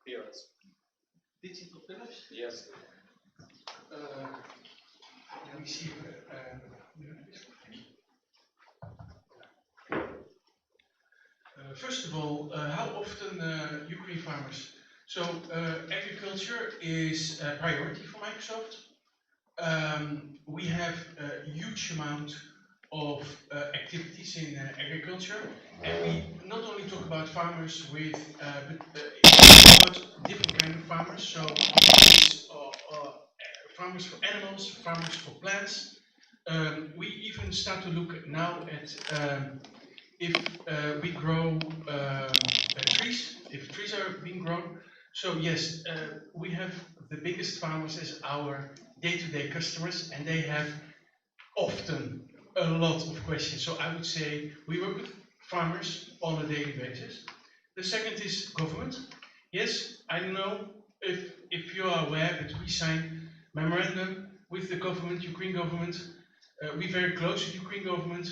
S8: periods?
S7: Digital pillars?
S8: Yes.
S7: Let me see. First of all, how often Ukraine farmers? So agriculture is a priority for Microsoft. We have a huge amount of activities in agriculture, and we not only talk about farmers with, but different kind of farmers. So it's farmers for animals, farmers for plants. We even start to look now at if we grow trees, if trees are being grown. So yes, we have the biggest farmers as our day-to-day customers, and they have often a lot of questions. So I would say we work with farmers on a daily basis. The second is government. Yes, I don't know if you are aware, but we signed memorandum with the government, Ukraine government. We're very close to Ukraine government.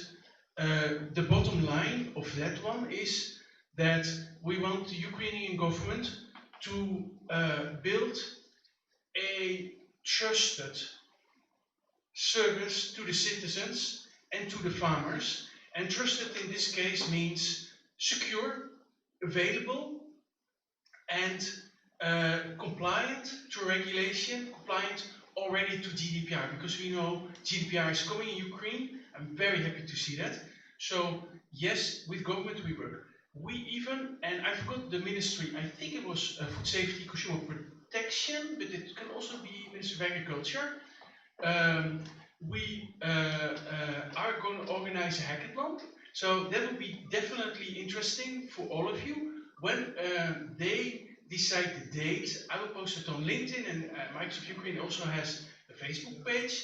S7: The bottom line of that one is that we want the Ukrainian government to build a trusted service to the citizens and to the farmers. And trusted in this case means secure, available, and compliant to regulation, compliant already to GDPR, because we know GDPR is coming in Ukraine. I'm very happy to see that. So yes, with government we work. We even, and I forgot the ministry, I think it was Food Safety, Consumer Protection, but it can also be Ministry of Agriculture. We are going to organize a hackathon, so that will be definitely interesting for all of you. When they decide the date, I will post it on LinkedIn, and Microsoft Ukraine also has a Facebook page,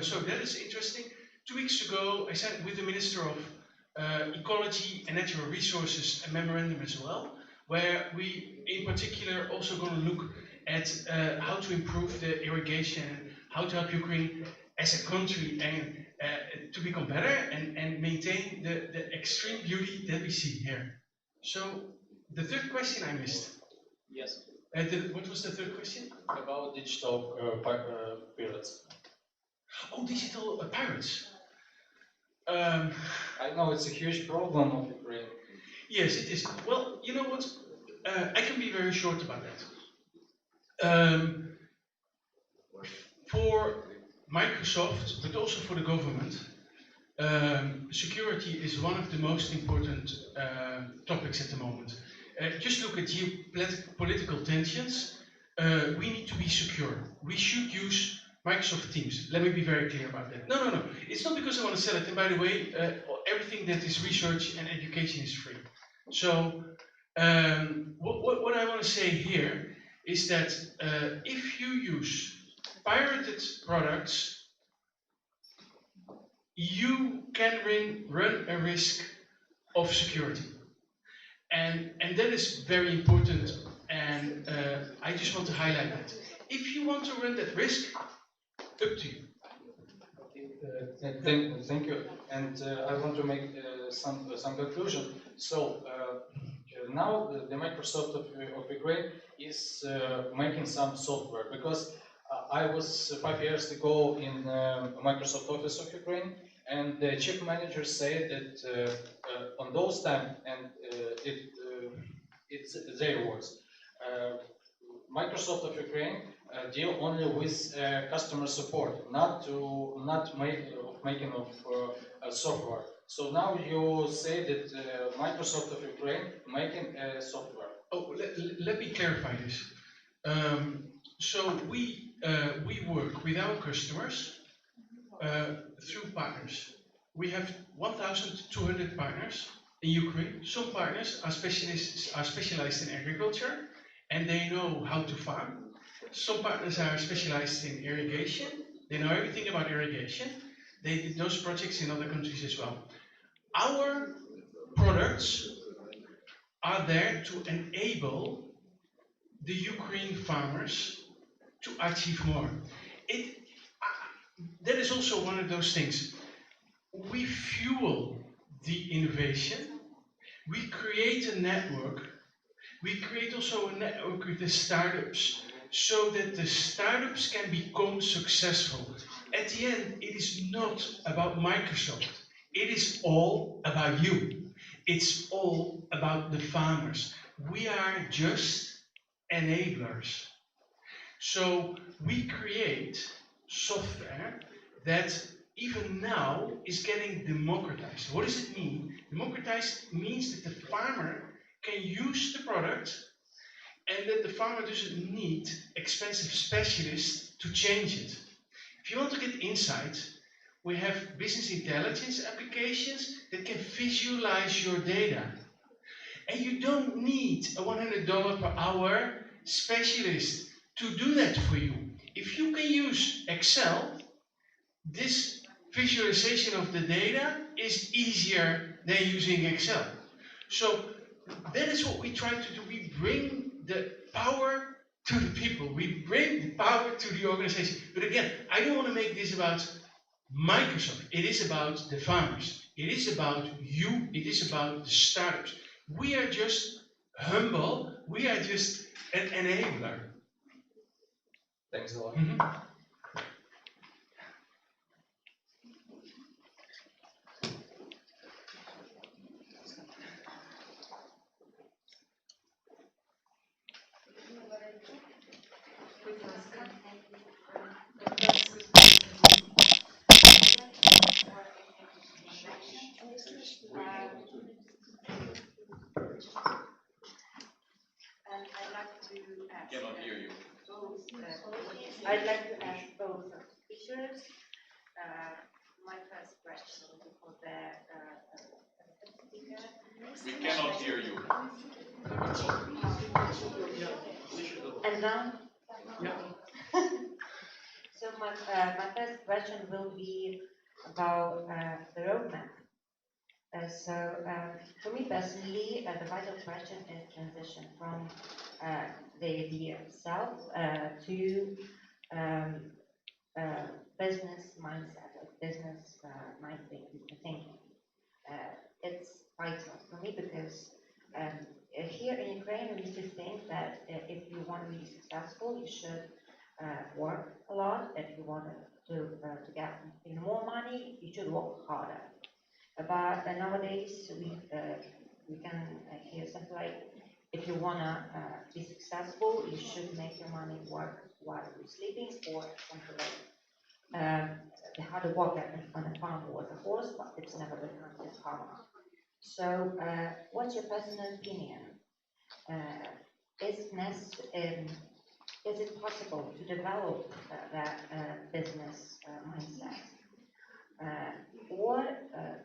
S7: so that is interesting. 2 weeks ago, I signed with the Minister of Ecology and Natural Resources a memorandum as well, where we in particular also going to look at how to improve the irrigation, how to help Ukraine as a country and to become better and maintain the extreme beauty that we see here. So the third question I missed.
S8: Yes.
S7: What was the third question?
S8: About digital periods.
S7: Oh, digital pirates.
S8: I know it's a huge problem of Ukraine.
S7: Yes, it is. Well, you know what? I can be very short about that. For Microsoft, but also for the government, security is one of the most important topics at the moment. Just look at geopolitical tensions. We need to be secure. We should use Microsoft Teams. Let me be very clear about that. No. It's not because I want to sell it. And by the way, everything that is research and education is free. So what I want to say here is that if you use pirated products, you can run a risk of security. And that is very important, and I just want to highlight that. If you want to run that risk, up to you.
S8: Thank you. And I want to make some conclusion. So now the Microsoft of Ukraine is making some software, because I was 5 years ago in Microsoft Office of Ukraine, And the chief manager said that on those time, and it's their words, Microsoft of Ukraine deal only with customer support, not making of software. So now you say that Microsoft of Ukraine making software.
S7: Oh, let me clarify this. So we work with our customers through partners. We have 1,200 partners in Ukraine. Some partners are specialized in agriculture, and they know how to farm. Some partners are specialized in irrigation. They know everything about irrigation. They did those projects in other countries as well. Our products are there to enable the Ukraine farmers to achieve more. That is also one of those things. We fuel the innovation. We create a network. We create also a network with the startups so that the startups can become successful. At the end, it is not about Microsoft. It is all about you. It's all about the farmers. We are just enablers. So we create software that even now is getting democratized. What does it mean? Democratized means that the farmer can use the product and that the farmer doesn't need expensive specialists to change it. If you want to get insight, we have business intelligence applications that can visualize your data. And you don't need a $100 per hour specialist to do that for you. If you can use Excel, this visualization of the data is easier than using Excel. So that is what we try to do. We bring the power to the people. We bring the power to the organization. But again, I don't want to make this about Microsoft. It is about the farmers. It is about you. It is about the startups. We are just humble. We are just an enabler.
S8: Thanks a lot.
S1: Cannot hear you.
S9: I'd like to ask both speakers. My first question for the speaker.
S1: We cannot hear you.
S9: And now?
S7: Yeah.
S9: So my first question will be about the roadmap. For me personally, the vital question is transition from the idea itself to business mindset, business mindset thinking. It's vital for me because here in Ukraine we used to think that if you want to be successful, you should work a lot. If you want to get more money, you should work harder. But nowadays we can hear something like, if you wanna be successful, you should make your money work while you're sleeping, or something like the harder work on a farm with a horse, but it's never becomes a farmer. So, what's your personal opinion? Is it possible to develop that business mindset? Or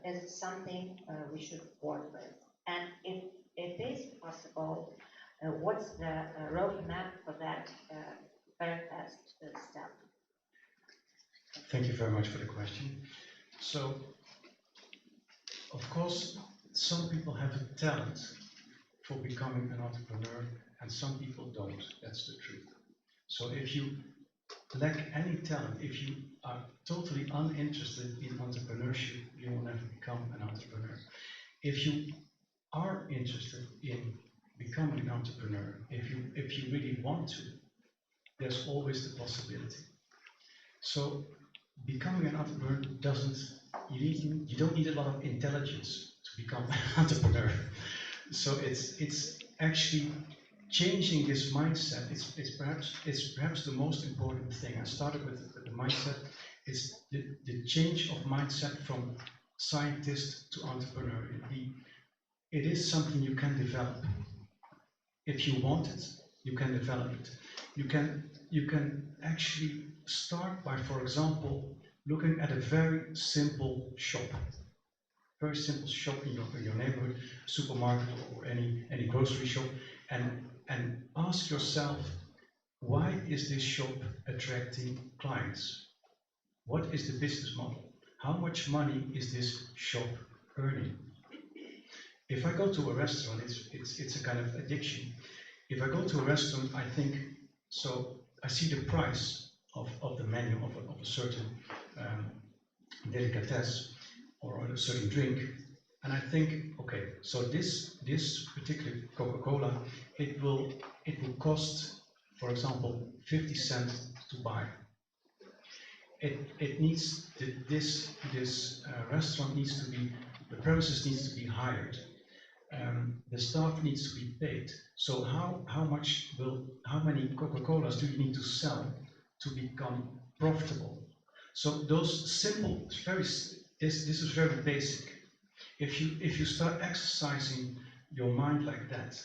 S9: is it something we should work with? And if it is possible, what's the roadmap for that very first step?
S6: Thank you very much for the question. So, of course, some people have a talent for becoming an entrepreneur and some people don't. That's the truth. So if you lack any talent, if you are totally uninterested in entrepreneurship, you will never become an entrepreneur. If you are interested in becoming an entrepreneur, if you really want to, there's always the possibility. So becoming an entrepreneur doesn't you don't need a lot of intelligence to become an entrepreneur. So it's actually changing this mindset. It's perhaps the most important thing. I started with the mindset. Is the change of mindset from scientist to entrepreneur. It is something you can develop. If you want it, you can develop it. You can actually start by, for example, looking at a very simple shop. Very simple shop in your neighborhood, supermarket or any grocery shop, and ask yourself, why is this shop attracting clients? What is the business model? How much money is this shop earning? If I go to a restaurant, it's a kind of addiction. If I go to a restaurant, I think, so I see the price of the menu of a certain delicatessen or a certain drink, and I think, okay, so this particular Coca-Cola, it will cost, for example, 50 cents to buy. It needs this restaurant needs to be, the premises needs to be hired. The staff needs to be paid. So how many Coca-Colas do you need to sell to become profitable? So those simple, this is very basic. If you start exercising your mind like that,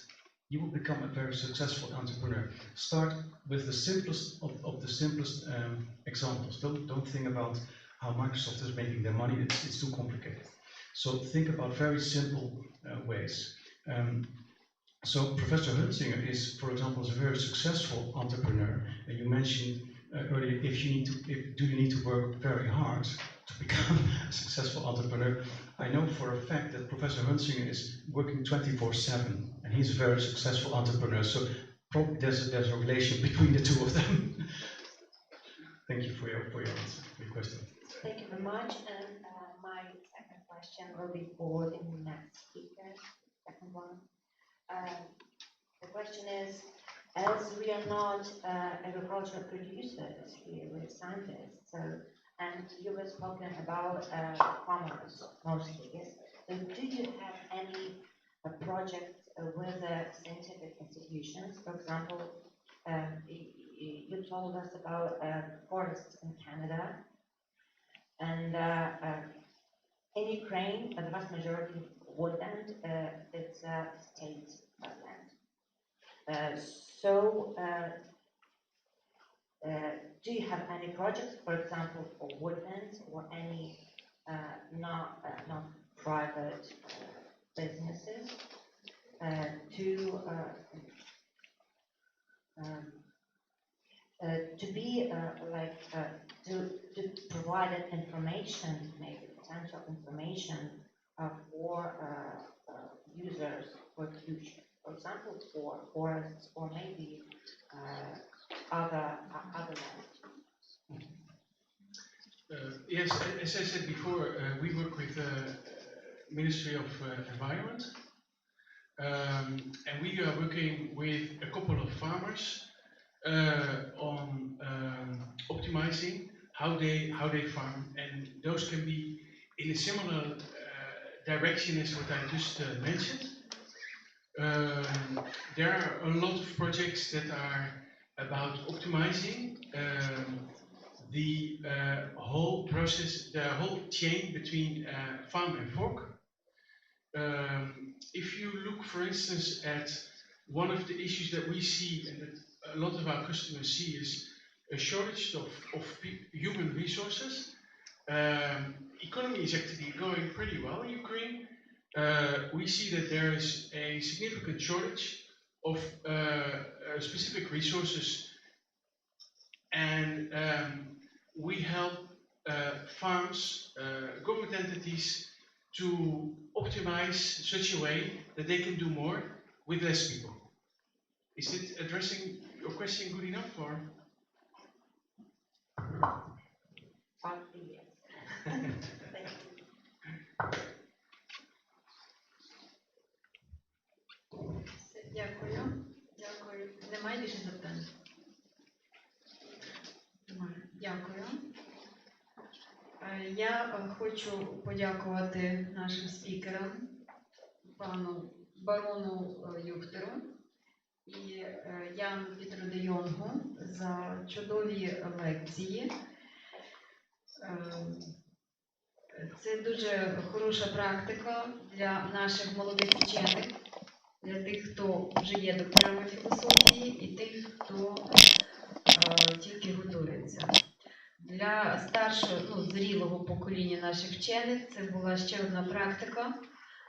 S6: you will become a very successful entrepreneur. Start with the simplest of the simplest examples. Don't think about how Microsoft is making their money. It's too complicated. So think about very simple ways. So Professor Hunzinger is, for example, a very successful entrepreneur. And you mentioned earlier, do you need to work very hard to become a successful entrepreneur? I know for a fact that Professor Hunzinger is working 24/7, and he's a very successful entrepreneur. So probably there's a relation between the two of them. Thank you for your question.
S9: Thank you very much. And my second question will be for the next speaker, second one. The question is, as we are not agricultural producers here, we're scientists, and you were spoken about farmers mostly, yes? So do you have any projects with scientific institutions? For example, you told us about forests in Canada, and in Ukraine, the vast majority of woodland is state land. Do you have any projects, for example, for woodlands or any not private businesses to provide that information, maybe potential information for users for the future, for example, for forests or maybe other land.
S7: Yes, as I said before, we work with the Ministry of Environment, and we are working with a couple of farmers on optimizing how they farm, and those can be in a similar direction as what I just mentioned. There are a lot of projects that are about optimizing the whole process, the whole chain between farm and fork. If you look, for instance, at one of the issues that we see and that a lot of our customers see is a shortage of human resources. Economy is actually going pretty well in Ukraine. We see that there is a significant shortage of specific resources, and we help farms, government entities to optimize such a way that they can do more with less people. Is it addressing your question good enough, or?
S9: Partly, yes. Thank you.
S2: Дякую. Дякую. Немає більше запитань? Немає. Дякую. Я хочу подякувати нашим спікерам, пану барону Юхтеру і Яну Петру де Йонгу за чудові лекції. Це дуже хороша практика для наших молодих вчених, для тих, хто вже є докторами філософії і тих, хто тільки готується. Для старшого, зрілого покоління наших вчених це була ще одна практика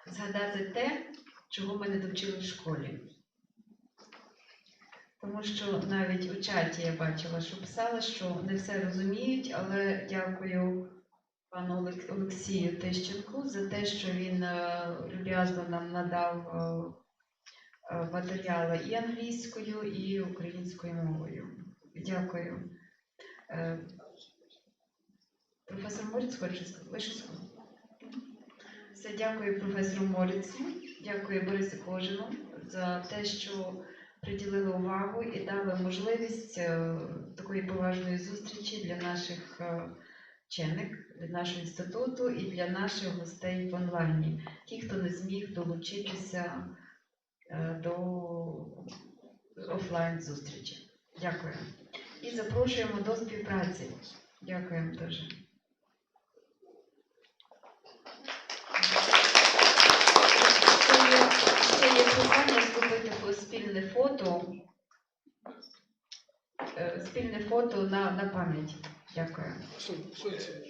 S2: згадати те, чого ми не довчили в школі. Тому що навіть у чаті я бачила, що писали, що не все розуміють, але дякую пану Олексію Тищенку за те, що він люб'язно нам надав матеріали і англійською, і українською мовою. Дякую. Професор Моritz, хоче сказати? Все, дякую професору Морицу, дякую Борису Кожину за те, що приділили увагу і дали можливість такої поважної зустрічі для наших вчених, для нашого інституту і для наших гостей в онлайні. Ті, хто не зміг долучитися до офлайн зустрічі. Дякую. І запрошуємо до співпраці. Дякуємо дуже. Ще є прохання зробити спільне фото на пам'ять. Дякую.
S3: Сонце.